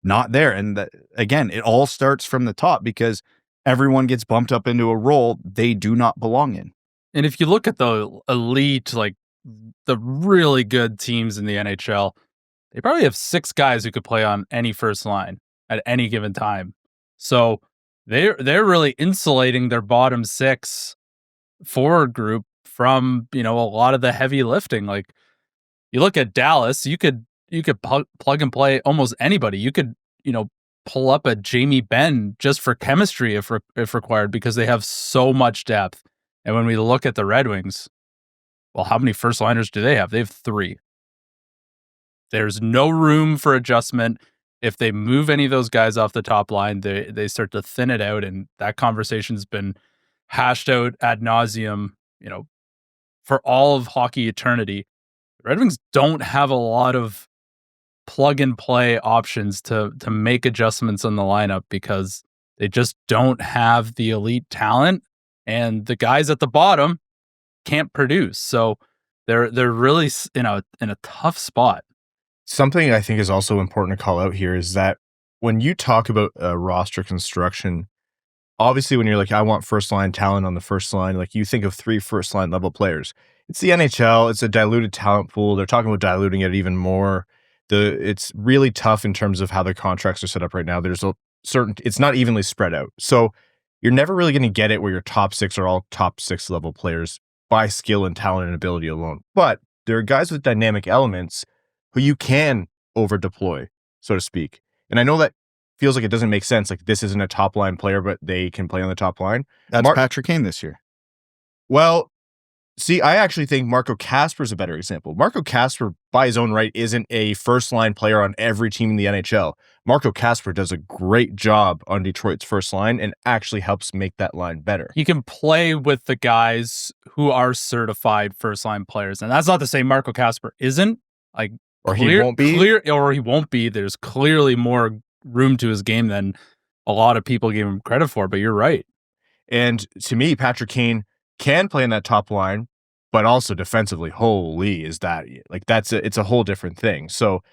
not there. And again, it all starts from the top because everyone gets bumped up into a role they do not belong in. And if you look at the elite, like the really good teams in the NHL, they probably have 6 guys who could play on any first line at any given time. So they're really insulating their bottom 6 forward group from, a lot of the heavy lifting. Like you look at Dallas, you could plug and play almost anybody. You could, pull up a Jamie Benn just for chemistry if required, because they have so much depth. And when we look at the Red Wings, well, how many first liners do they have? They have 3. There's no room for adjustment. If they move any of those guys off the top line, they start to thin it out. And that conversation's been hashed out ad nauseum, for all of hockey eternity. The Red Wings don't have a lot of plug and play options to make adjustments on the lineup because they just don't have the elite talent, and the guys at the bottom can't produce. So they're really in a tough spot. Something I think is also important to call out here is that when you talk about roster construction, obviously when you're like, I want first line talent on the first line, like you think of 3 first line level players. It's the NHL. It's a diluted talent pool. They're talking about diluting it even more. It's really tough in terms of how the contracts are set up right now. There's it's not evenly spread out. So you're never really going to get it where your top 6 are all top 6 level players by skill and talent and ability alone. But there are guys with dynamic elements who you can over deploy, so to speak. And I know that feels like it doesn't make sense. Like this isn't a top line player, but they can play on the top line. That's Patrick Kane this year. Well, see, I actually think Marco Kasper is a better example. Marco Kasper, by his own right, isn't a first-line player on every team in the NHL. Marco Kasper does a great job on Detroit's first line and actually helps make that line better. He can play with the guys who are certified first-line players, and that's not to say Marco Kasper isn't. He won't be. Or he won't be. There's clearly more room to his game than a lot of people give him credit for, but you're right. And to me, Patrick Kane can play in that top line, but also defensively, holy, is that like it's a whole different thing. So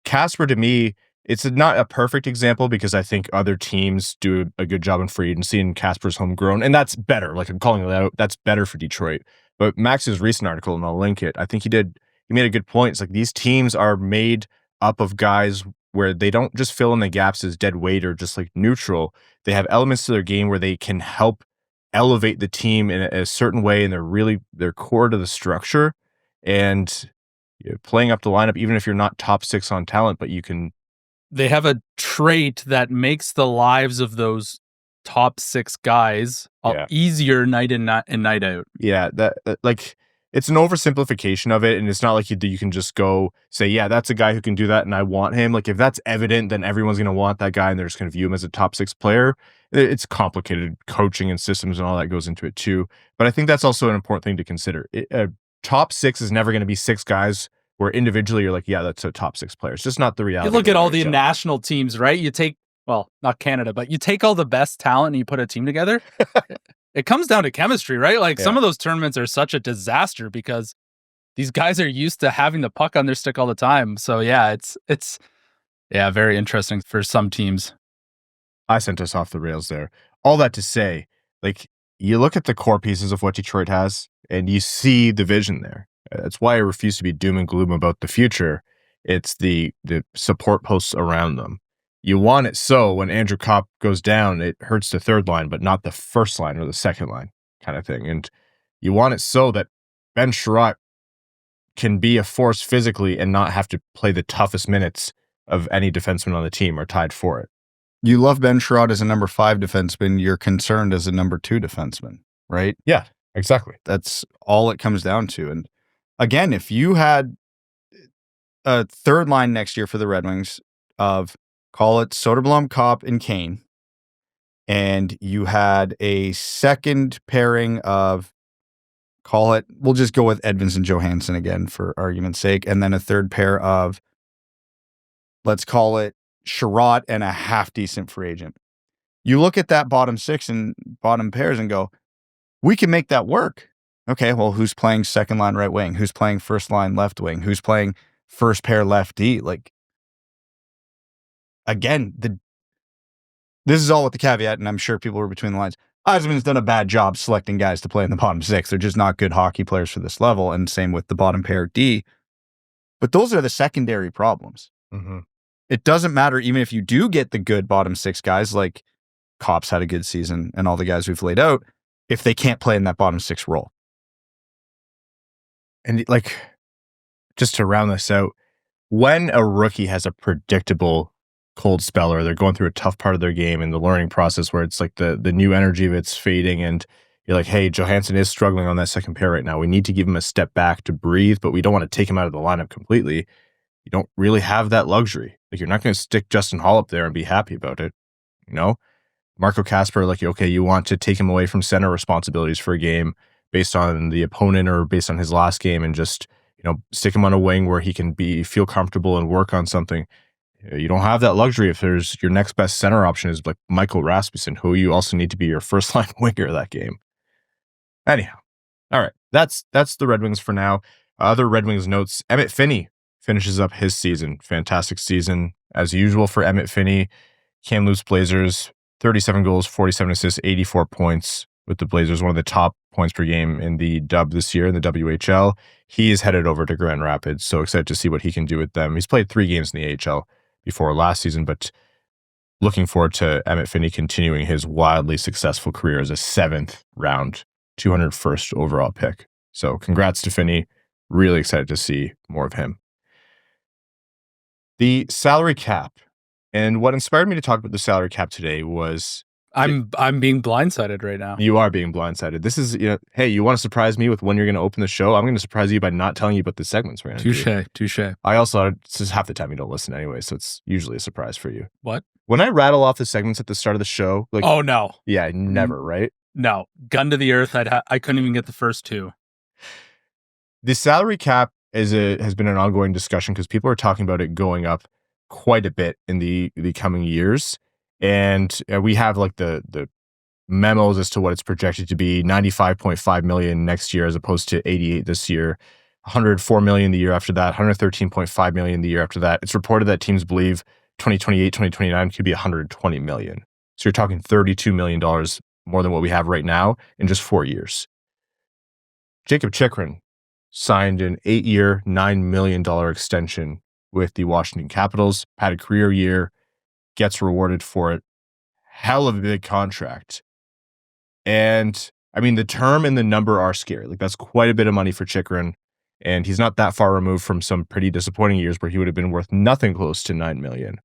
Kasper, to me, it's not a perfect example because I think other teams do a good job in free agency and Kasper's homegrown, and that's better. Like I'm calling it out, that's better for Detroit. But Max's recent article, and I'll link it, I think he made a good point. It's like these teams are made up of guys where they don't just fill in the gaps as dead weight or just like neutral. They have elements to their game where they can help elevate the team in a certain way, and they're core to the structure. And playing up the lineup, even if you're not top 6 on talent, but you can. They have a trait that makes the lives of those top 6 guys easier night in and night out. Yeah, that like it's an oversimplification of it, and it's not like you can just go say, yeah, that's a guy who can do that, and I want him. Like if that's evident, then everyone's going to want that guy, and they're just going to view him as a top 6 player. It's complicated coaching and systems and all that goes into it too. But I think that's also an important thing to consider. Top 6 is never going to be 6 guys where individually you're like, yeah, that's a top 6 player. It's just not the reality. You look at all the national teams, right? You take, well, not Canada, but you take all the best talent and you put a team together. It comes down to chemistry, right? Like some of those tournaments are such a disaster because these guys are used to having the puck on their stick all the time. So yeah, it's very interesting for some teams. I sent us off the rails there. All that to say, like you look at the core pieces of what Detroit has and you see the vision there. That's why I refuse to be doom and gloom about the future. It's the support posts around them. You want it so when Andrew Copp goes down, it hurts the third line, but not the first line or the second line kind of thing. And you want it so that Ben Sherratt can be a force physically and not have to play the toughest minutes of any defenseman on the team or tied for it. You love Ben Sherratt as a number 5 defenseman. You're concerned as a number 2 defenseman, right? Yeah, exactly. That's all it comes down to. And again, if you had a third line next year for the Red Wings, of, call it Soderblom, Copp, and Kane. And you had a second pairing of, call it, we'll just go with Edvinsson Johansson again for argument's sake. And then a third pair of, let's call it Sherratt and a half decent free agent. You look at that bottom six and bottom pairs and go, we can make that work. Okay, well, who's playing second line right wing? Who's playing first line left wing? Who's playing first pair left D? Like, again, this is all with the caveat, and I'm sure people were between the lines. Yzerman's done a bad job selecting guys to play in the bottom six. They're just not good hockey players for this level, and same with the bottom pair D. But those are the secondary problems. Mm-hmm. It doesn't matter even if you do get the good bottom six guys, like Copp's had a good season and all the guys we've laid out, if they can't play in that bottom six role. And like, just to round this out, when a rookie has a predictable cold spell or they're going through a tough part of their game in the learning process where it's like the new energy of it's fading and you're like, hey, Johansson is struggling on that second pair right now. We need to give him a step back to breathe, but we don't want to take him out of the lineup completely. You don't really have that luxury. Like, you're not going to stick Justin Hall up there and be happy about it. You know, Marco Kasper, like, okay, you want to take him away from center responsibilities for a game based on the opponent or based on his last game and just, you know, stick him on a wing where he can feel comfortable and work on something. You don't have that luxury if there's your next best center option is like Michael Rasmussen, who you also need to be your first line winger that game. Anyhow, all right, that's the Red Wings for now. Other Red Wings notes: Emmitt Finnie finishes up his season. Fantastic season as usual for Emmitt Finnie. Kamloops Blazers, 37 goals, 47 assists, 84 points with the Blazers, one of the top points per game in the dub this year in the WHL. He is headed over to Grand Rapids, so excited to see what he can do with them. He's played 3 games in the AHL before last season, but looking forward to Emmitt Finnie continuing his wildly successful career as a 7th round, 201st overall pick. So congrats to Finnie. Really excited to see more of him. The salary cap. And what inspired me to talk about the salary cap today was... I'm being blindsided right now. You are being blindsided. This is, you know, hey, you want to surprise me with when you're going to open the show? I'm going to surprise you by not telling you about the segments we're going to do. Touche. I also, this is half the time you don't listen anyway, so it's usually a surprise for you. What? When I rattle off the segments at the start of the show, like, oh no, yeah, never, right? No, gun to the earth. I couldn't even get the first 2. The salary cap has been an ongoing discussion because people are talking about it going up quite a bit in the coming years. And we have like the memos as to what it's projected to be: 95.5 million next year as opposed to 88 this year, 104 million the year after that, 113.5 million the year after that. It's reported that teams believe 2028, 2029 could be 120 million. So you're talking $32 million more than what we have right now in just 4 years. Cap Chychrun signed an 8-year, $9 million extension with the Washington Capitals, had a career year, gets rewarded for it. Hell of a big contract. And I mean, the term and the number are scary. Like, that's quite a bit of money for Chychrun. And he's not that far removed from some pretty disappointing years where he would have been worth nothing close to $9 million.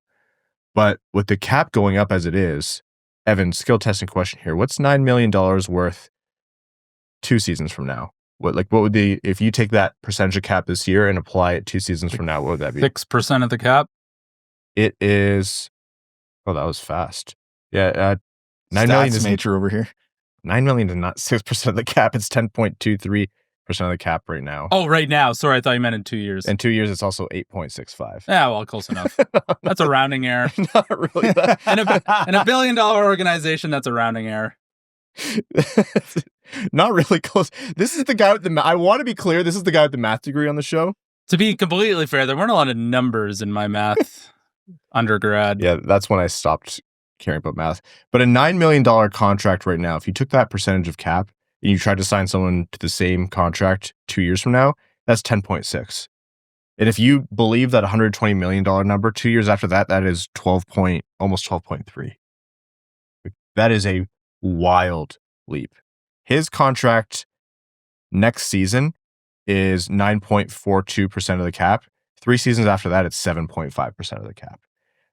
But with the cap going up as it is, Evan, skill testing question here. What's $9 million worth 2 seasons from now? What would if you take that percentage of cap this year and apply it 2 seasons from now, what would that be? 6% of the cap? It is... Oh, that was fast. Yeah, 9 Stats million is nature over here. 9 million is not 6% of the cap. It's 10.23% of the cap right now. Oh, right now. Sorry, I thought you meant in 2 years. In 2 years, it's also 8.65. Yeah, well, close enough. That's a rounding error. Not really. In a $1 billion organization, that's a rounding error. Not really close. This is the guy with the... I want to be clear. This is the guy with the math degree on the show. To be completely fair, there weren't a lot of numbers in my math undergrad. Yeah, that's when I stopped caring about math. But a $9 million contract right now, if you took that percentage of cap and you tried to sign someone to the same contract 2 years from now, that's 10.6. And if you believe that $120 million number 2 years after that, that is almost 12.3. That is a wild leap. His contract next season is 9.42% of the cap. 3 seasons after that, it's 7.5% of the cap.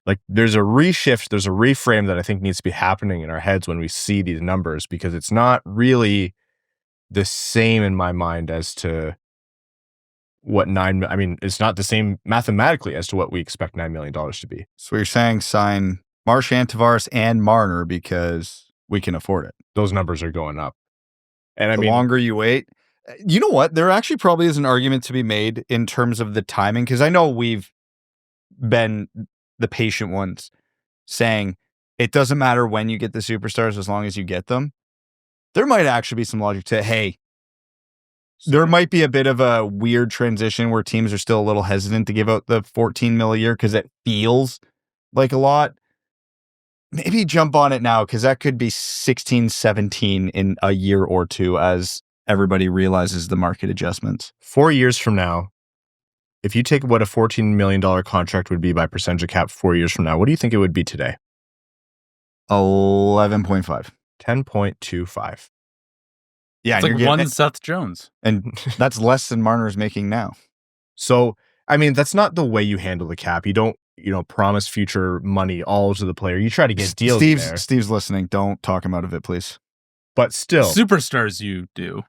Like, there's a reshift, there's a reframe that I think needs to be happening in our heads when we see these numbers, because it's not really the same in my mind as to it's not the same mathematically as to what we expect $9 million to be. So you're saying sign Marchand, Tavares, and Marner because we can afford it. Those numbers are going up. And The longer you wait, you know what? There actually probably is an argument to be made in terms of the timing, because I know we've been the patient ones saying it doesn't matter when you get the superstars as long as you get them. There might actually be some logic to, hey, there might be a bit of a weird transition where teams are still a little hesitant to give out the $14 million a year because it feels like a lot. Maybe jump on it now, because that could be 16, 17 in a year or two as everybody realizes the market adjustments. 4 years from now, if you take what a $14 million contract would be by percentage of cap 4 years from now, what do you think it would be today? 11.5. 10.25. Yeah, it's like one Seth Jones. And that's less than Marner is making now. So, that's not the way you handle the cap. You don't, promise future money all to the player. You try to get deals there. Steve's listening. Don't talk him out of it, please. But still. Superstars you do.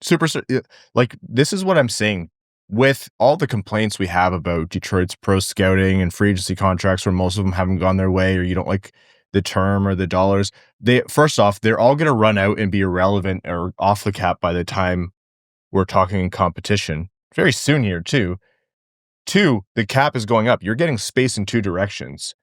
This is what I'm saying. With all the complaints we have about Detroit's pro scouting and free agency contracts where most of them haven't gone their way, or you don't like the term or the dollars, first off, they're all going to run out and be irrelevant or off the cap by the time we're talking in competition. Very soon here, too. 2, the cap is going up. You're getting space in 2 directions.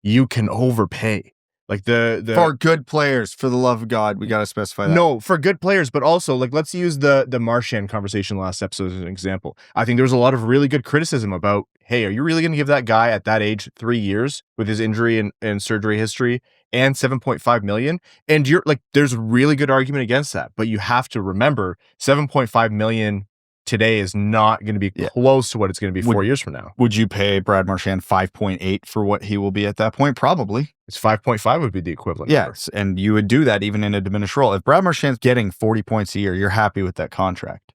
You can overpay. Like for good players, for the love of God, we got to specify that. No, for good players, but also let's use the Marchand conversation last episode as an example. I think there was a lot of really good criticism about, hey, are you really going to give that guy at that age 3 years with his injury and surgery history and $7.5 million? And there's a really good argument against that, but you have to remember $7.5 million today is not going to be close to what it's going to be 4 years from now. Would you pay Brad Marchand 5.8 for what he will be at that point? Probably. It's 5.5 would be the equivalent. Yes, and you would do that even in a diminished role. If Brad Marchand's getting 40 points a year, you're happy with that contract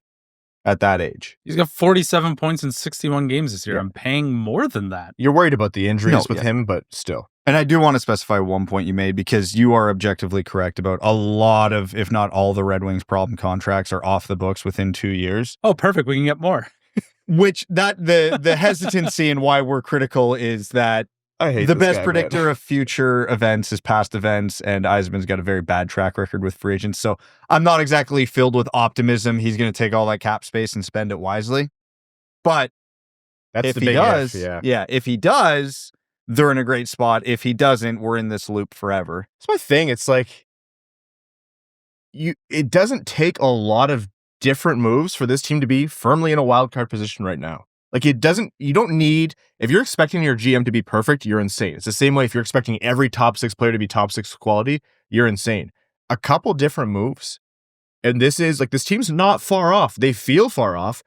at that age. He's got 47 points in 61 games this year. Yeah. I'm paying more than that. You're worried about the injuries with him, but still. And I do want to specify one point you made, because you are objectively correct about a lot of, if not all, the Red Wings problem contracts are off the books within 2 years. Oh, perfect. We can get more. Which the hesitancy and why we're critical is that the best predictor of future events is past events, and Yzerman's got a very bad track record with free agents. So I'm not exactly filled with optimism he's going to take all that cap space and spend it wisely. But if he does, if he does, they're in a great spot. If he doesn't, we're in this loop forever. That's my thing. It's like it doesn't take a lot of different moves for this team to be firmly in a wild card position right now. Like you don't need, if you're expecting your GM to be perfect, you're insane. It's the same way if you're expecting every top 6 player to be top 6 quality, you're insane. A couple different moves. And this team's not far off. They feel far off.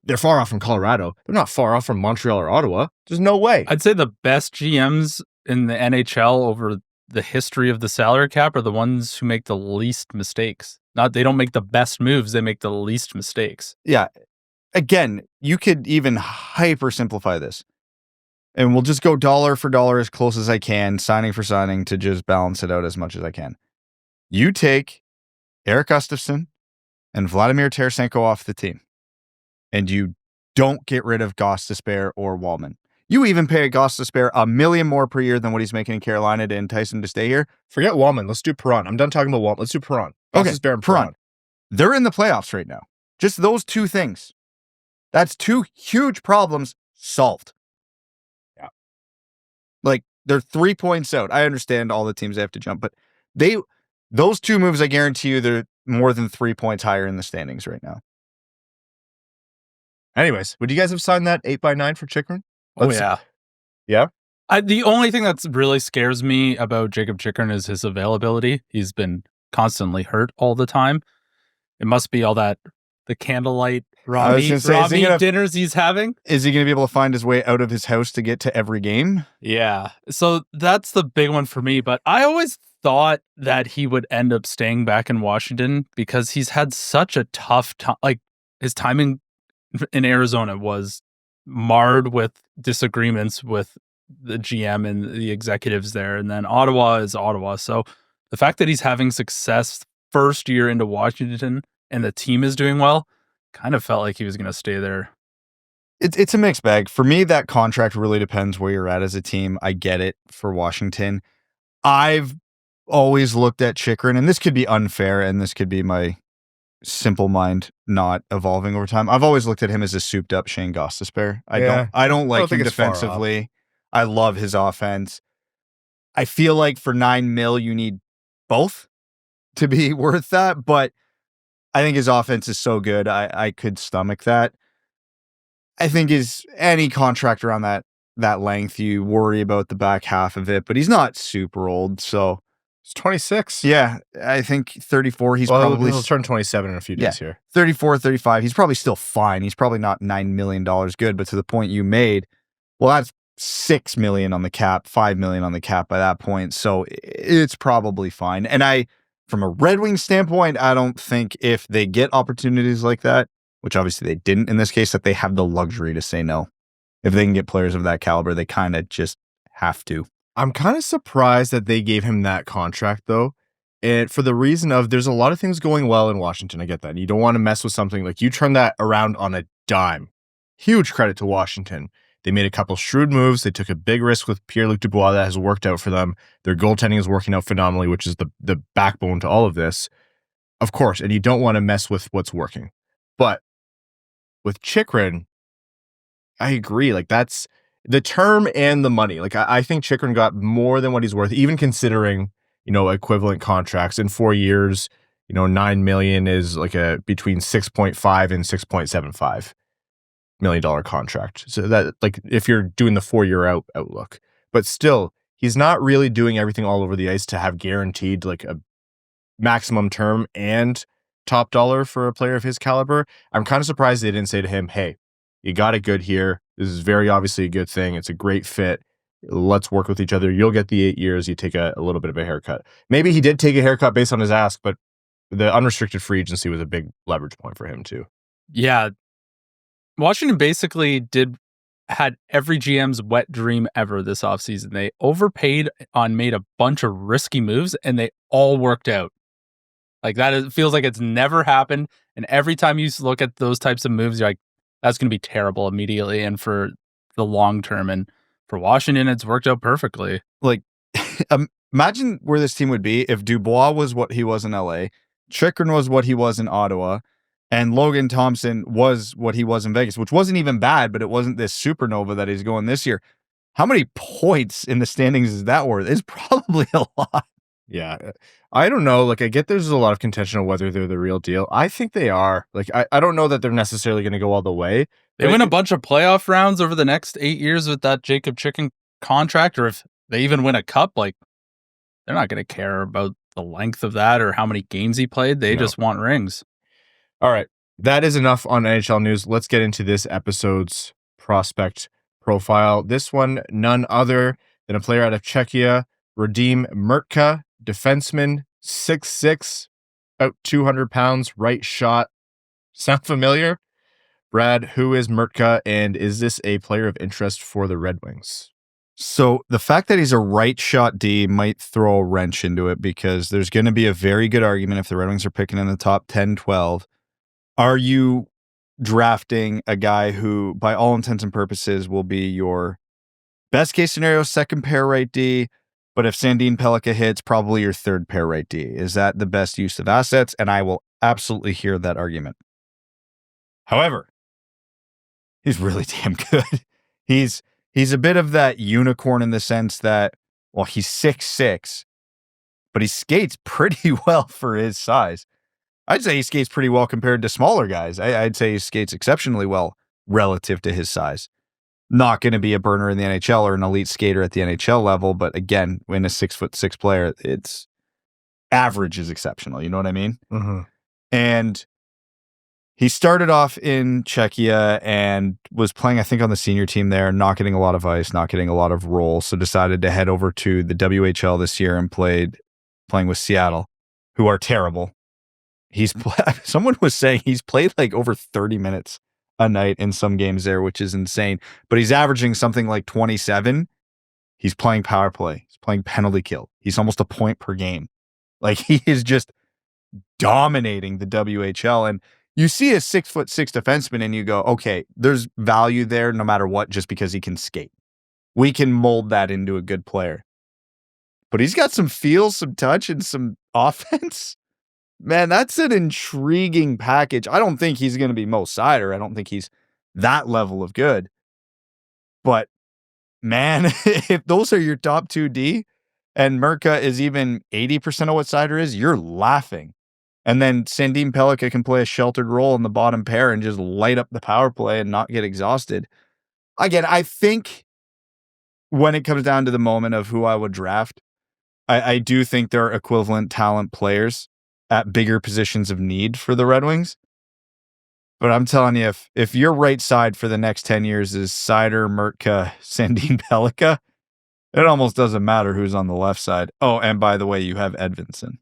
They're far off from Colorado. They're not far off from Montreal or Ottawa. There's no way. I'd say the best GMs in the NHL over the history of the salary cap are the ones who make the least mistakes. They don't make the best moves. They make the least mistakes. Yeah. Again, you could even hyper simplify this. And we'll just go dollar for dollar as close as I can, signing for signing, to just balance it out as much as I can. You take Erik Gustafsson and Vladimir Tarasenko off the team, and you don't get rid of Gostisbehere or Wallman. You even pay Gostisbehere $1 million more per year than what he's making in Carolina to entice him to stay here. Forget Wallman. Let's do Perron. I'm done talking about Wallman. Let's do Perron. Gostisbehere and Perron. They're in the playoffs right now. Just those 2 things. That's 2 huge problems solved. Yeah. They're 3 points out. I understand all the teams they have to jump, but those 2 moves, I guarantee you, they're more than 3 points higher in the standings right now. Anyways, would you guys have signed that 8x9 for Chychrun? Oh, yeah. Yeah? The only thing that really scares me about Jakob Chychrun is his availability. He's been constantly hurt all the time. It must be all the candlelight Robbie dinners he's having. Is he going to be able to find his way out of his house to get to every game? Yeah. So that's the big one for me. But I always thought that he would end up staying back in Washington because he's had such a tough time. His timing in Arizona was marred with disagreements with the GM and the executives there. And then Ottawa is Ottawa. So the fact that he's having success first year into Washington and the team is doing well kind of felt like he was going to stay there. It's a mixed bag. For me, that contract really depends where you're at as a team. I get it for Washington. I've always looked at Chychrun, and this could be unfair, and this could be my simple mind not evolving over time. I've always looked at him as a souped up Shane Gostisbehere. I don't like him defensively. I love his offense. I feel like for $9 million, you need both to be worth that, but I think his offense is so good. I could stomach that. I think any contract around that length, you worry about the back half of it, but he's not super old, so he's 26. Yeah, I think 34. He'll turn 27 in a few days here. 34, 35. He's probably still fine. He's probably not $9 million good, but to the point you made, well, that's $6 million on the cap, $5 million on the cap by that point. So it's probably fine. And from a Red Wings standpoint, I don't think if they get opportunities like that, which obviously they didn't in this case, that they have the luxury to say no. If they can get players of that caliber, they kind of just have to. I'm kind of surprised that they gave him that contract, though. And for the reason of there's a lot of things going well in Washington. I get that. You don't want to mess with something like you turn that around on a dime. Huge credit to Washington. They made a couple shrewd moves. They took a big risk with Pierre-Luc Dubois that has worked out for them. Their goaltending is working out phenomenally, which is the backbone to all of this. Of course, and you don't want to mess with what's working. But with Chychrun, I agree. Like, that's the term and the money. Like, I think Chychrun got more than what he's worth, even considering, equivalent contracts in 4 years. $9 million is like between 6.5 and $6.75 million contract. So that, like, if you're doing the 4-year outlook, but still, he's not really doing everything all over the ice to have guaranteed like a maximum term and top dollar for a player of his caliber. I'm kind of surprised they didn't say to him, hey, you got it good here. This is very obviously a good thing. It's a great fit. Let's work with each other. You'll get the 8 years. You take a little bit of a haircut. Maybe he did take a haircut based on his ask, but the unrestricted free agency was a big leverage point for him too. Yeah. Washington basically had every GM's wet dream ever this offseason. They overpaid made a bunch of risky moves, and they all worked out. Like, it feels like it's never happened. And every time you look at those types of moves, you're like, that's going to be terrible immediately and for the long term. And for Washington, it's worked out perfectly. Like, imagine where this team would be if Dubois was what he was in LA, Chychrun was what he was in Ottawa, and Logan Thompson was what he was in Vegas, which wasn't even bad, but it wasn't this supernova that he's going this year. How many points in the standings is that worth? It's probably a lot. Yeah. I don't know. Like, I get there's a lot of contention on whether they're the real deal. I think they are. Like, I don't know that they're necessarily going to go all the way. They win a bunch of playoff rounds over the next 8 years with that Jacob Chychrun contract, or if they even win a cup, like, they're not going to care about the length of that or how many games he played. They just want rings. All right. That is enough on NHL news. Let's get into this episode's prospect profile. This one, none other than a player out of Czechia, Radim Mrtka, defenseman, 6'6", about 200 pounds, right shot. Sound familiar? Brad, who is Mrtka, and is this a player of interest for the Red Wings? So the fact that he's a right shot D might throw a wrench into it, because there's going to be a very good argument if the Red Wings are picking in the top 10, 12. Are you drafting a guy who, by all intents and purposes, will be your best case scenario second pair right D, but if Sandin Pellikka hits, probably your third pair right D? Is that the best use of assets? And I will absolutely hear that argument. However, he's really damn good. He's a bit of that unicorn in the sense that, well, he's 6'6", but he skates pretty well for his size. I'd say he skates pretty well compared to smaller guys. I'd say he skates exceptionally well relative to his size. Not going to be a burner in the NHL or an elite skater at the NHL level, but again, when a 6'6" player, it's average is exceptional. You know what I mean? Mm-hmm. And he started off in Czechia and was playing, I think, on the senior team there, not getting a lot of ice, not getting a lot of role. So decided to head over to the WHL this year and playing with Seattle, who are terrible. Someone was saying he's played like over 30 minutes a night in some games there, which is insane. But he's averaging something like 27. He's playing power play. He's playing penalty kill. He's almost a point per game. Like, he is just dominating the WHL. And you see a 6'6" defenseman and you go, okay, there's value there no matter what, just because he can skate. We can mold that into a good player. But he's got some feel, some touch, and some offense. Man, that's an intriguing package. I don't think he's going to be Mo Seider. I don't think he's that level of good. But man, if those are your top 2D and Mrtka is even 80% of what Seider is, you're laughing. And then Sandin Pellikka can play a sheltered role in the bottom pair and just light up the power play and not get exhausted. Again, I think when it comes down to the moment of who I would draft, I do think there are equivalent talent players at bigger positions of need for the Red Wings. But I'm telling you, if your right side for the next 10 years is Seider, Mrtka, Sandin Pellikka, it almost doesn't matter who's on the left side. Oh, and by the way, you have Edvinsson.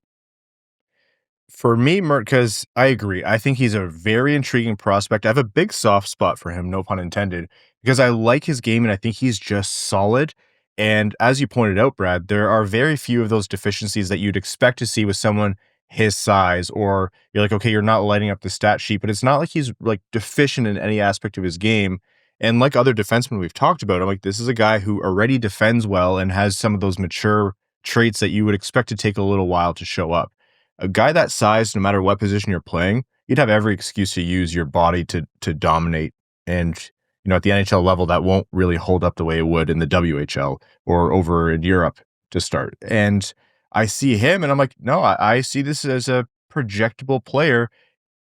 For me, Mrtka's, I agree. I think he's a very intriguing prospect. I have a big soft spot for him, no pun intended, because I like his game and I think he's just solid. And as you pointed out, Brad, there are very few of those deficiencies that you'd expect to see with someone his size, or you're like, okay, you're not lighting up the stat sheet, but it's not like he's like deficient in any aspect of his game. And like other defensemen we've talked about, I'm like, this is a guy who already defends well and has some of those mature traits that you would expect to take a little while to show up. A guy that size, no matter what position you're playing, you'd have every excuse to use your body to dominate. And, you know, at the NHL level, that won't really hold up the way it would in the WHL or over in Europe to start. And I see him and I'm like, no, I see this as a projectable player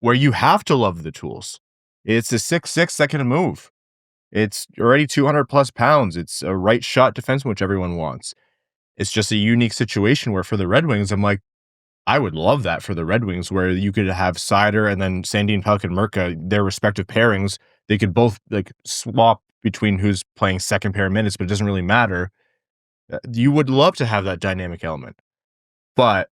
where you have to love the tools. It's a 6'6" that can move. It's already 200 plus pounds. It's a right shot defenseman, which everyone wants. It's just a unique situation where for the Red Wings, I'm like, I would love that for the Red Wings, where you could have Seider and then Sandin Pellikka and Mrtka, their respective pairings. They could both like swap between who's playing second pair minutes, but it doesn't really matter. You would love to have that dynamic element, but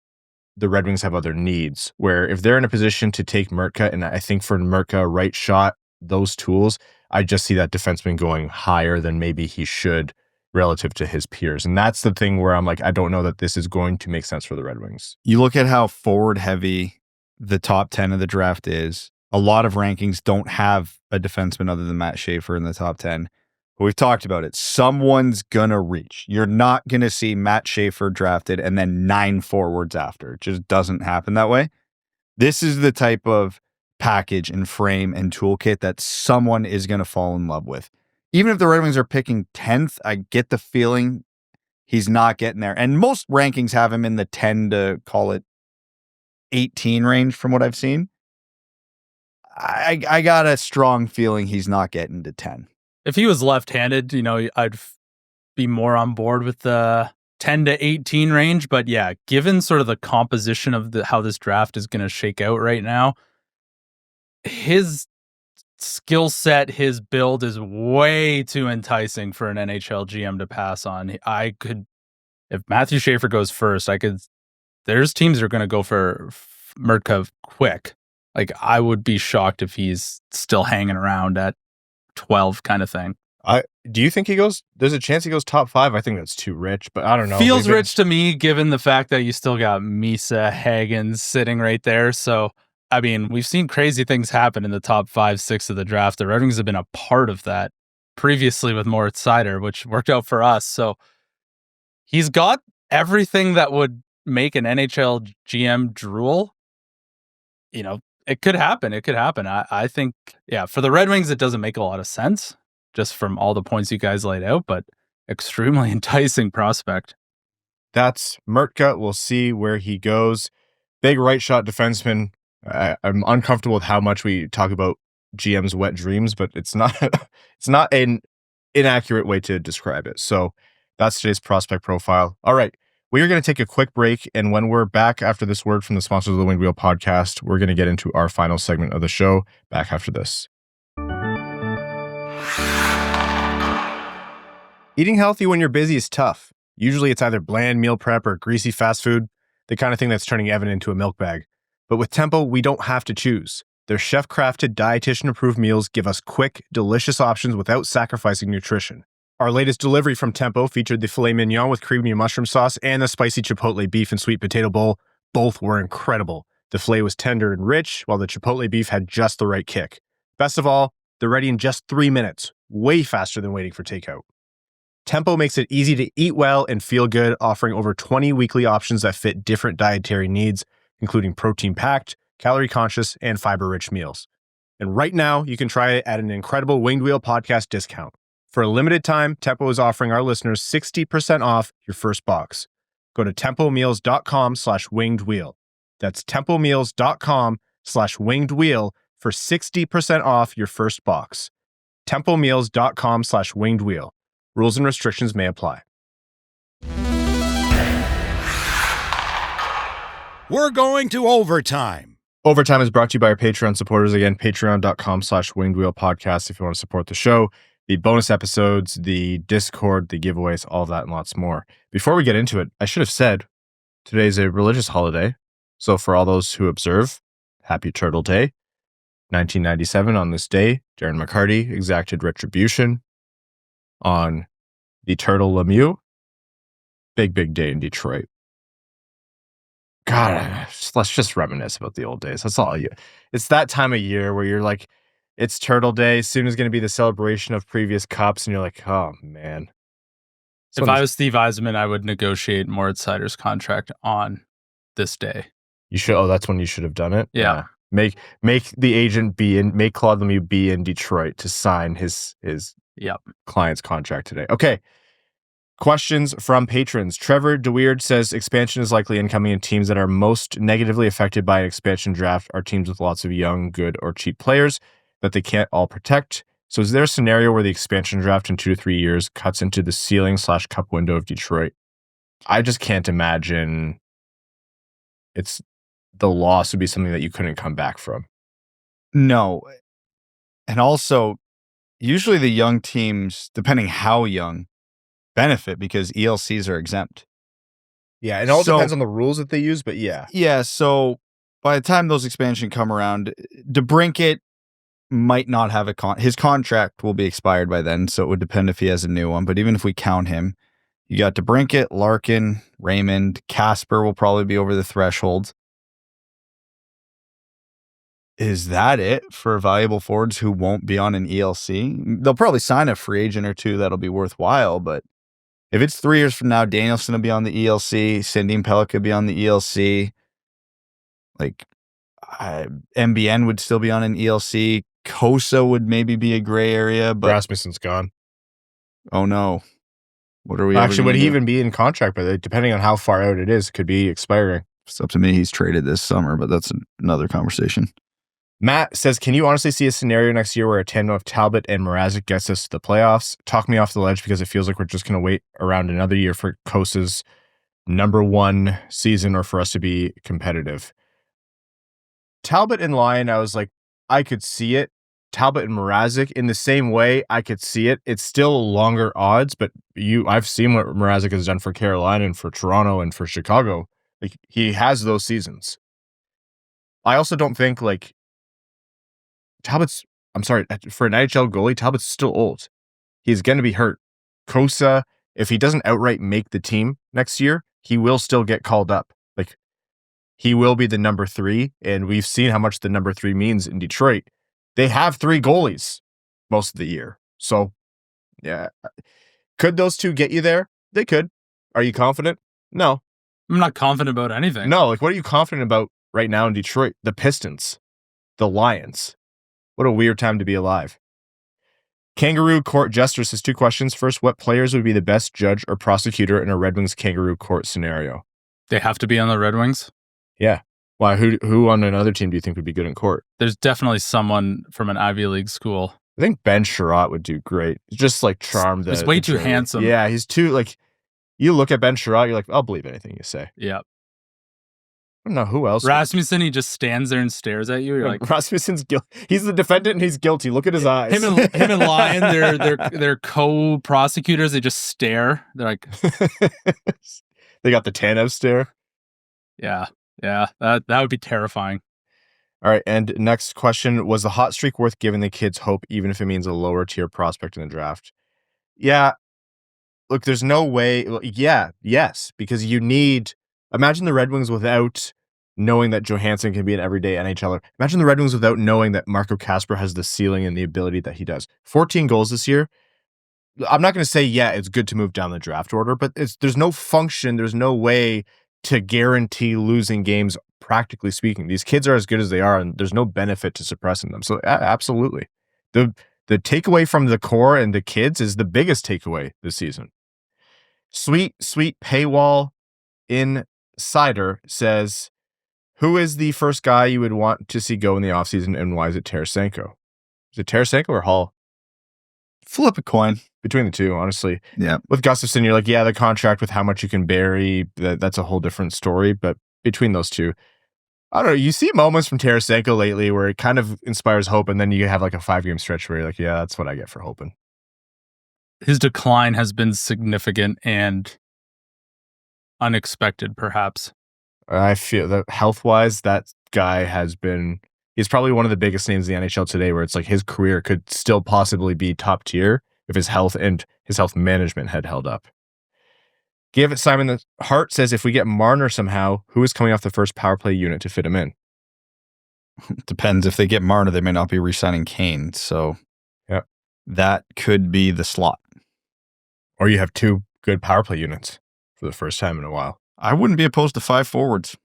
the Red Wings have other needs where if they're in a position to take Mrtka, and I think for Mrtka, right shot, those tools, I just see that defenseman going higher than maybe he should relative to his peers. And that's the thing where I'm like, I don't know that this is going to make sense for the Red Wings. You look at how forward heavy the top 10 of the draft is. A lot of rankings don't have a defenseman other than Matt Schaefer in the top 10. But we've talked about it. Someone's going to reach. You're not going to see Matt Schaefer drafted and then 9 forwards after. It just doesn't happen that way. This is the type of package and frame and toolkit that someone is going to fall in love with. Even if the Red Wings are picking 10th, I get the feeling he's not getting there. And most rankings have him in the 10 to call it 18 range from what I've seen. I got a strong feeling he's not getting to 10. If he was left-handed, you know, I'd be more on board with the 10 to 18 range. But yeah, given sort of the composition of how this draft is going to shake out right now, his skill set, his build is way too enticing for an NHL GM to pass on. I could, if Matthew Schaefer goes first, there's teams that are going to go for Mrtka quick. Like, I would be shocked if he's still hanging around at 12 kind of thing. Do you think there's a chance he goes top 5? I think that's too rich, but I don't know. Feels rich to me, given the fact that you still got Misa, Hagens sitting right there. So, I mean, we've seen crazy things happen in the top 5, 6 of the draft. The Red Wings have been a part of that previously with Moritz Seider, which worked out for us. So he's got everything that would make an NHL GM drool. You know, it could happen. It could happen. I think, yeah, for the Red Wings, it doesn't make a lot of sense just from all the points you guys laid out, but extremely enticing prospect. That's Mrtka. We'll see where he goes. Big right shot defenseman. I'm uncomfortable with how much we talk about GM's wet dreams, but it's not an inaccurate way to describe it. So that's today's prospect profile. All right. We are going to take a quick break, and when we're back after this word from the sponsors of the Winged Wheel podcast, we're going to get into our final segment of the show back after this. Eating healthy when you're busy is tough. Usually it's either bland meal prep or greasy fast food, the kind of thing that's turning Evan into a milk bag. But with Tempo, we don't have to choose. Their chef-crafted, dietitian-approved meals give us quick, delicious options without sacrificing nutrition. Our latest delivery from Tempo featured the filet mignon with creamy mushroom sauce and the spicy chipotle beef and sweet potato bowl. Both were incredible. The filet was tender and rich, while the chipotle beef had just the right kick. Best of all, they're ready in just 3 minutes, way faster than waiting for takeout. Tempo makes it easy to eat well and feel good, offering over 20 weekly options that fit different dietary needs, including protein-packed, calorie-conscious, and fiber-rich meals. And right now, you can try it at an incredible Winged Wheel podcast discount. For a limited time, Tempo is offering our listeners 60% off your first box. Go to tempomeals.com/wingedwheel. That's tempomeals.com/wingedwheel for 60% off your first box. tempomeals.com/wingedwheel. Rules and restrictions may apply. We're going to overtime. Overtime is brought to you by our Patreon supporters. Again, patreon.com/wingedwheel podcast if you want to support the show, the bonus episodes, the Discord, the giveaways, all of that and lots more. Before we get into it, I should have said today's a religious holiday. So for all those who observe, happy Turtle Day. 1997, on this day, Darren McCarty exacted retribution on the Turtle Lemieux. Big day in Detroit. God, let's just reminisce about the old days. That's all you. It's that time of year where you're like, it's Turtle Day. Soon is going to be the celebration of previous cups. And you're like, oh, man. If I was Steve Yzerman, I would negotiate Moritz Seider's contract on this day. You should. Oh, that's when you should have done it. Yeah. Make the agent make Claude Lemieux be in Detroit to sign his client's contract today. Okay. Questions from patrons. Trevor DeWeird says expansion is likely incoming, and teams that are most negatively affected by an expansion draft are teams with lots of young, good, or cheap players that they can't all protect. So is there a scenario where the expansion draft in 2 to 3 years cuts into the ceiling/cup window of Detroit? I just can't imagine the loss would be something that you couldn't come back from. No. And also, usually the young teams, depending how young, benefit because ELCs are exempt. Yeah, it all depends on the rules that they use, but yeah. Yeah, so by the time those expansion come around, DeBrincat might not have his contract will be expired by then, so it would depend if he has a new one. But even if we count him, you got DeBrincat, Larkin, Raymond, Kasper will probably be over the threshold. Is that it for valuable forwards who won't be on an ELC? They'll probably sign a free agent or two that'll be worthwhile, but if it's 3 years from now, Danielson will be on the ELC, Sandin Pelech will be on the ELC, like MBN would still be on an ELC, Cossa would maybe be a gray area, but Rasmussen's gone. Oh no. What are we actually would he even be in contract, but depending on how far out it is, it could be expiring. It's up to me. He's traded this summer, but that's another conversation. Matt says, can you honestly see a scenario next year where a tandem of Talbot and Mrazek gets us to the playoffs? Talk me off the ledge because it feels like we're just going to wait around another year for Kossa's number 1 season or for us to be competitive. Talbot and Lyon, I was like, I could see it. Talbot and Mrazek in the same way, I could see it. It's still longer odds, but I've seen what Mrazek has done for Carolina and for Toronto and for Chicago. Like, he has those seasons. I also don't think Talbot's, for an NHL goalie, Talbot's still old. He's going to be hurt. Cossa, if he doesn't outright make the team next year, he will still get called up. Like, he will be the number 3, and we've seen how much the number 3 means in Detroit. They have 3 goalies most of the year. So, yeah. Could those two get you there? They could. Are you confident? No. I'm not confident about anything. No, what are you confident about right now in Detroit? The Pistons. The Lions. What a weird time to be alive. Kangaroo Court Jester says 2 questions. First, what players would be the best judge or prosecutor in a Red Wings Kangaroo Court scenario? They have to be on the Red Wings? Yeah. Why? Who on another team do you think would be good in court? There's definitely someone from an Ivy League school. I think Ben Sherratt would do great. Just charm the... He's way too handsome. Yeah, he's too, you look at Ben Sherratt, you're like, I'll believe anything you say. Yeah. I don't know who else. Rasmussen, he just stands there and stares at you. You're like, Rasmussen's guilty. He's the defendant and he's guilty. Look at his eyes. Him and Lyon, they're co-prosecutors. They just stare. They're like, they got the Tanev stare. Yeah, that would be terrifying. All right, and next question: was the hot streak worth giving the kids hope, even if it means a lower tier prospect in the draft? Yeah. Look, there's no way. Yeah, yes, because you need. Imagine the Red Wings without knowing that Johansson can be an everyday NHLer. Imagine the Red Wings without knowing that Marco Kasper has the ceiling and the ability that he does. 14 goals this year. I'm not going to say, it's good to move down the draft order, but there's no function, there's no way to guarantee losing games, practically speaking. These kids are as good as they are, and there's no benefit to suppressing them. So absolutely. The takeaway from the core and the kids is the biggest takeaway this season. Sweet paywall insider says, who is the first guy you would want to see go in the offseason, and why is it Tarasenko? Is it Tarasenko or Hall? Flip a coin. Between the two, honestly. Yeah. With Gustafsson, you're like, the contract with how much you can bury, that's a whole different story. But between those two, I don't know. You see moments from Tarasenko lately where it kind of inspires hope, and then you have like a 5-game stretch where you're like, that's what I get for hoping. His decline has been significant and unexpected, perhaps. I feel that health-wise, that guy he's probably one of the biggest names in the NHL today, where it's like his career could still possibly be top tier if his health and his health management had held up. Give it Simon the Hart says, if we get Marner somehow, who is coming off the first power play unit to fit him in? Depends. If they get Marner, they may not be re-signing Kane. So that could be the slot. Or you have 2 good power play units for the first time in a while. I wouldn't be opposed to 5 forwards.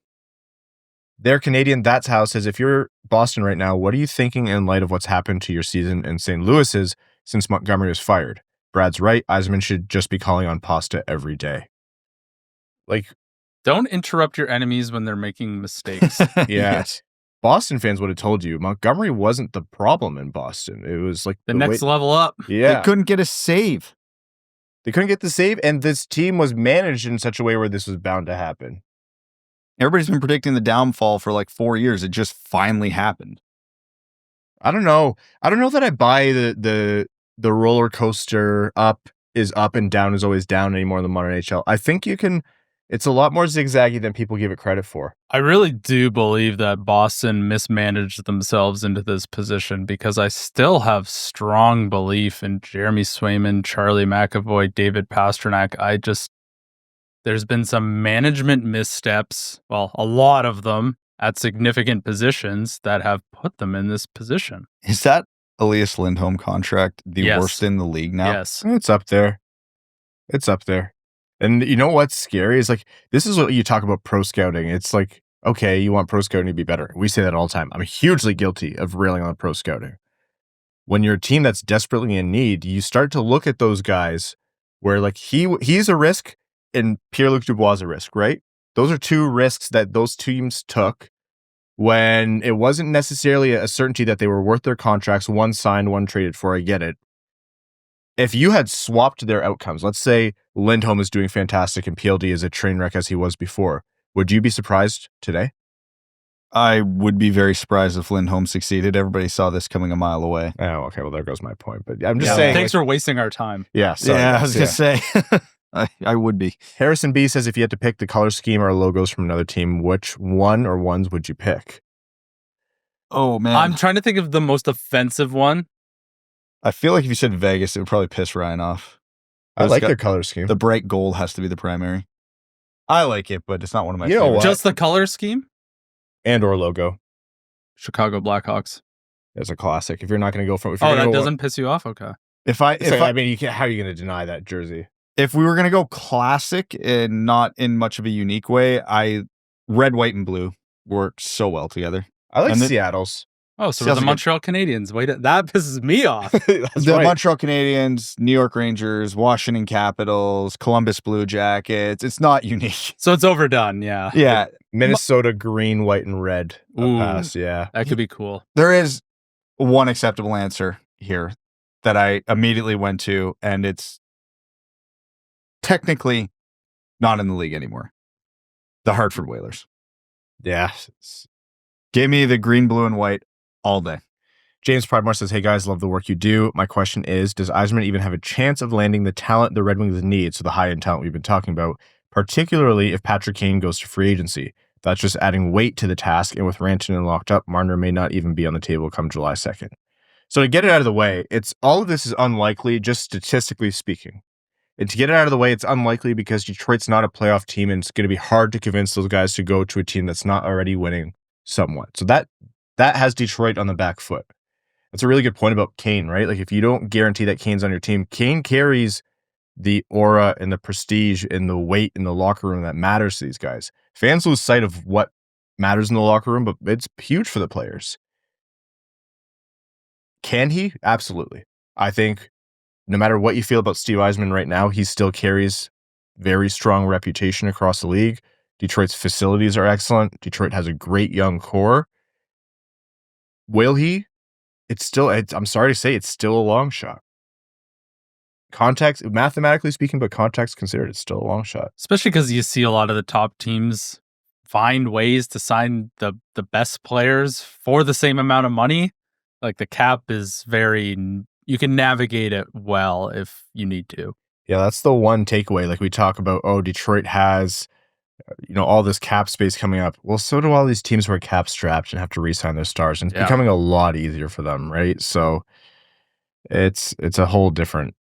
Their Canadian That's How says, if you're Boston right now, what are you thinking in light of what's happened to your season in St. Louis's since Montgomery was fired? Brad's right. Yzerman should just be calling on Pasta every day. Like, don't interrupt your enemies when they're making mistakes. Yes. Boston fans would have told you Montgomery wasn't the problem in Boston. It was like the next level up. Yeah. They couldn't get a save. They couldn't get the save, and this team was managed in such a way where this was bound to happen. Everybody's been predicting the downfall for like 4 years. It just finally happened. I don't know. I don't know that I buy the roller coaster up is up and down is always down anymore in the modern NHL. I think it's a lot more zigzaggy than people give it credit for. I really do believe that Boston mismanaged themselves into this position, because I still have strong belief in Jeremy Swayman, Charlie McAvoy, David Pastrnak. There's been some management missteps, well, a lot of them at significant positions that have put them in this position. Is that Elias Lindholm contract the worst in the league now? Yes. It's up there. It's up there. And you know what's scary is like, this is what you talk about pro scouting. It's like, okay, you want pro scouting to be better. We say that all the time. I'm hugely guilty of railing on pro scouting. When you're a team that's desperately in need, you start to look at those guys where like he's a risk and Pierre-Luc Dubois is a risk, right? Those are 2 risks that those teams took when it wasn't necessarily a certainty that they were worth their contracts, one signed, one traded for. I get it. If you had swapped their outcomes, let's say Lindholm is doing fantastic and PLD is a train wreck as he was before, would you be surprised today? I would be very surprised if Lindholm succeeded. Everybody saw this coming a mile away. Oh, okay. Well, there goes my point. But I'm just saying. Thanks for wasting our time. Yeah. Sorry, I was going to say, I would be. Harrison B says, if you had to pick the color scheme or logos from another team, which one or ones would you pick? Oh, man. I'm trying to think of the most offensive one. I feel like if you said Vegas, it would probably piss Ryan off. I like their color scheme. The bright gold has to be the primary. I like it, but it's not one of my You know favorites. what? Just the color scheme? And or logo. Chicago Blackhawks. That's a classic. If you're not going to go from... that doesn't piss you off? Okay. I mean, how are you going to deny that jersey? If we were going to go classic and not in much of a unique way, red, white, and blue work so well together. I like Seattle's. Oh, so we're the Montreal Canadiens. Wait, that pisses me off. The Montreal Canadiens, New York Rangers, Washington Capitals, Columbus Blue Jackets. It's not unique. So it's overdone, yeah. Yeah. Minnesota green, white, and red. Ooh, pass, yeah. That could be cool. There is one acceptable answer here that I immediately went to, and it's technically not in the league anymore. The Hartford Whalers. Yeah. Give me the green, blue, and white all day. James Pridemore says, hey guys, love the work you do. My question is, does Yzerman even have a chance of landing the talent the Red Wings need, so the high-end talent we've been talking about, particularly if Patrick Kane goes to free agency? That's just adding weight to the task, and with Rantanen locked up, Marner may not even be on the table come July 2nd. So to get it out of the way, all of this is unlikely, just statistically speaking. And to get it out of the way, it's unlikely because Detroit's not a playoff team, and it's going to be hard to convince those guys to go to a team that's not already winning somewhat. So that has Detroit on the back foot. That's a really good point about Kane, right? Like, if you don't guarantee that Kane's on your team, Kane carries the aura and the prestige and the weight in the locker room that matters to these guys. Fans lose sight of what matters in the locker room, but it's huge for the players. Can he? Absolutely. I think no matter what you feel about Steve Yzerman right now, he still carries very strong reputation across the league. Detroit's facilities are excellent. Detroit has a great young core. Will he? I'm sorry to say, it's still a long shot. Context, mathematically speaking, but context considered, it's still a long shot. Especially because you see a lot of the top teams find ways to sign the best players for the same amount of money. Like, the cap is you can navigate it well if you need to. Yeah, that's the one takeaway. Like, we talk about, Detroit has, all this cap space coming up. Well, so do all these teams who are cap strapped and have to re-sign their stars, and it's becoming a lot easier for them, right? So it's a whole different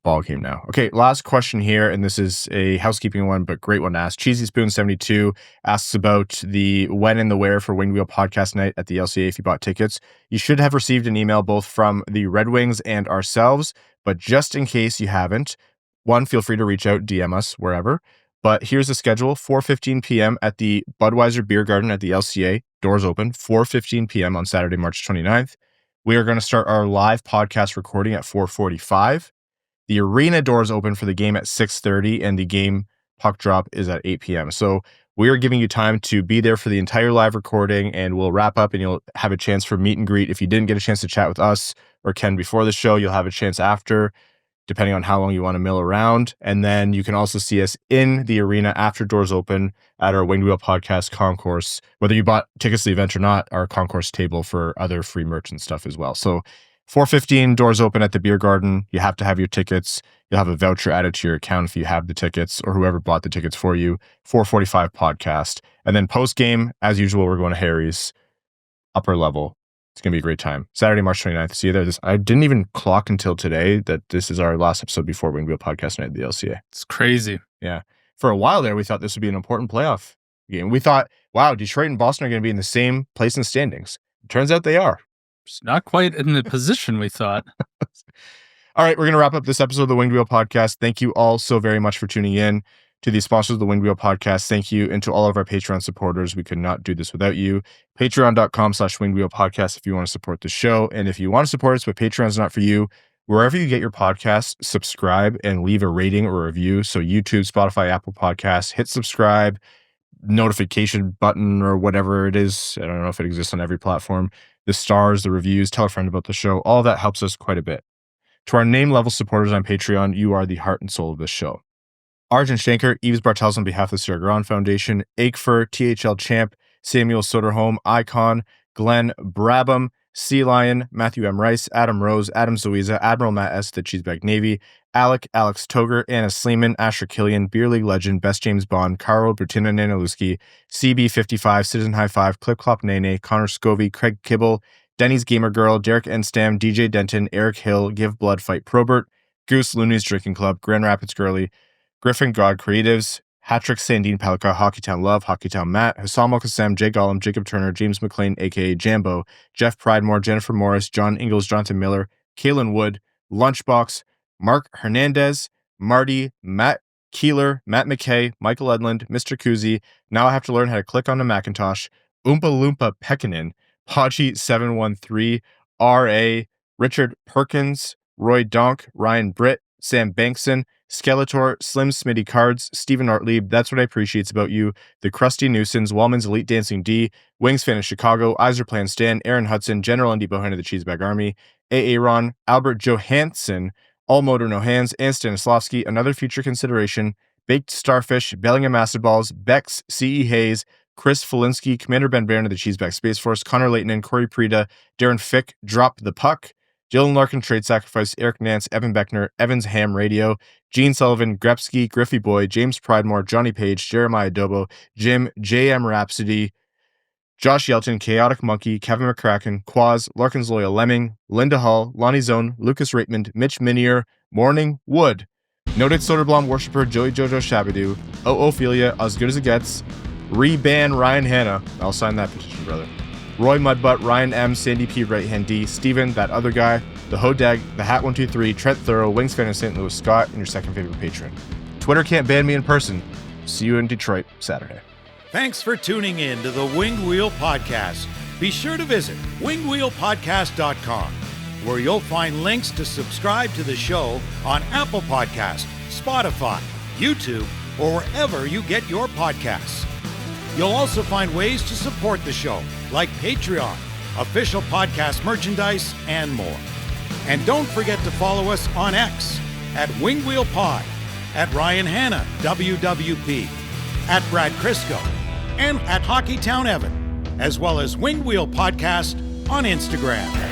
ball game now. Okay, last question here, and this is a housekeeping one, but great one to ask. Cheesy Spoon 72 asks about the when and the where for Wing Wheel podcast night at the LCA. If you bought tickets, you should have received an email both from the Red Wings and ourselves, but just in case you haven't, one, feel free to reach out, DM us, wherever. But here's the schedule: 4:15 p.m. at the Budweiser Beer Garden at the LCA. Doors open 4:15 p.m. on Saturday, March 29th. We are going to start our live podcast recording at 4:45. The arena doors open for the game at 6:30, and the game puck drop is at 8 p.m. So we are giving you time to be there for the entire live recording, and we'll wrap up and you'll have a chance for meet and greet. If you didn't get a chance to chat with us or Ken before the show, you'll have a chance after, depending on how long you want to mill around. And then you can also see us in the arena after doors open at our Winged Wheel Podcast concourse. Whether you bought tickets to the event or not, our concourse table for other free merch and stuff as well. So 4:15, doors open at the beer garden. You have to have your tickets. You'll have a voucher added to your account if you have the tickets, or whoever bought the tickets for you. 4:45 podcast. And then post-game, as usual, we're going to Harry's upper level. It's going to be a great time. Saturday, March 29th. See you there. I didn't even clock until today that this is our last episode before Winged Wheel Podcast Night at the LCA. It's crazy. Yeah. For a while there, we thought this would be an important playoff game. We thought, wow, Detroit and Boston are going to be in the same place in standings. It turns out they are. It's not quite in the position we thought. All right, we're going to wrap up this episode of the Winged Wheel Podcast. Thank you all so very much for tuning in. To the sponsors of the Winged Wheel Podcast, thank you. And to all of our Patreon supporters, we could not do this without you. Patreon.com/Winged Wheel Podcast if you want to support the show. And if you want to support us, but Patreon's not for you, wherever you get your podcasts, subscribe and leave a rating or review. So YouTube, Spotify, Apple Podcasts, hit subscribe, notification button or whatever it is. I don't know if it exists on every platform. The stars, the reviews, tell a friend about the show. All that helps us quite a bit. To our name level supporters on Patreon, you are the heart and soul of this show. Arjun Shanker, Yves Bartels on behalf of the Sierra Grand Foundation, Aikfer, THL Champ, Samuel Soderholm, Icon, Glenn Brabham, Sea Lion, Matthew M. Rice, Adam Rose, Adam Zoiza, Admiral Matt S., the Cheesebag Navy, Alex Toger, Anna Sleeman, Asher Killian, Beer League Legend, Best James Bond, Carl Bertina Nanaluski, CB55, Citizen High Five, Clip Clop Nene, Connor Scovey, Craig Kibble, Denny's Gamer Girl, Derek Enstam, DJ Denton, Eric Hill, Give Blood Fight Probert, Goose Looney's Drinking Club, Grand Rapids Girly, Griffin God Creatives, Hatrick Sandine Pelika, Hockeytown Love, Hockeytown Matt, Hassam Al-Qassam, Jay Gollum, Jacob Turner, James McLean, aka Jambo, Jeff Pridemore, Jennifer Morris, John Ingalls, Jonathan Miller, Kaylin Wood, Lunchbox, Mark Hernandez, Marty, Matt Keeler, Matt McKay, Michael Edlund, Mr. Kuzi. Now I have to learn how to click on the Macintosh. Oompa Loompa Pekkanen, Podgy 713, R.A., Richard Perkins, Roy Donk, Ryan Britt, Sam Bankson, Skeletor, Slim Smitty Cards, Stephen Artlieb, That's What I Appreciates About You, The Krusty Nuisance, Wallman's Elite Dancing D, Wings Fan of Chicago, Iser Plan Stan, Aaron Hudson, General Andy Bohan of the Cheesebag Army, A.A. Ron, Albert Johansson, All Motor No Hands, and Stanislavski, Another Future Consideration, Baked Starfish, Bellingham Acid Balls, Bex, C.E. Hayes, Chris Felinsky, Commander Ben Barron of the Cheesebag Space Force, Connor Leighton, Corey Prida, Darren Fick, Drop the Puck, Dylan Larkin, Trade Sacrifice, Eric Nance, Evan Beckner, Evans Ham Radio, Gene Sullivan, Grepsky, Griffey Boy, James Pridemore, Johnny Page, Jeremiah Dobo, Jim, JM Rhapsody, Josh Yelton, Chaotic Monkey, Kevin McCracken, Quaz, Larkin's Loyal Lemming, Linda Hull, Lonnie Zone, Lucas Raitmond, Mitch Minier, Morning Wood, Noted Soderblom worshiper Joey Jojo Shabadoo, Ophelia, As Good As It Gets, Re-ban Ryan Hanna, I'll sign that petition, brother. Roy Mudbutt, Ryan M, Sandy P, Right Hand D, Steven, That Other Guy, The Hodag, The Hat123, Trent Thorough, Wingspan of St. Louis Scott, and your second favorite patron. Twitter can't ban me in person. See you in Detroit Saturday. Thanks for tuning in to the Winged Wheel Podcast. Be sure to visit wingedwheelpodcast.com, where you'll find links to subscribe to the show on Apple Podcasts, Spotify, YouTube, or wherever you get your podcasts. You'll also find ways to support the show, like Patreon, official podcast merchandise, and more. And don't forget to follow us on X at Winged Wheel Pod, at Ryan Hanna, WWP, at Brad Crisco, and at Hockeytown Evan, as well as Winged Wheel Podcast on Instagram.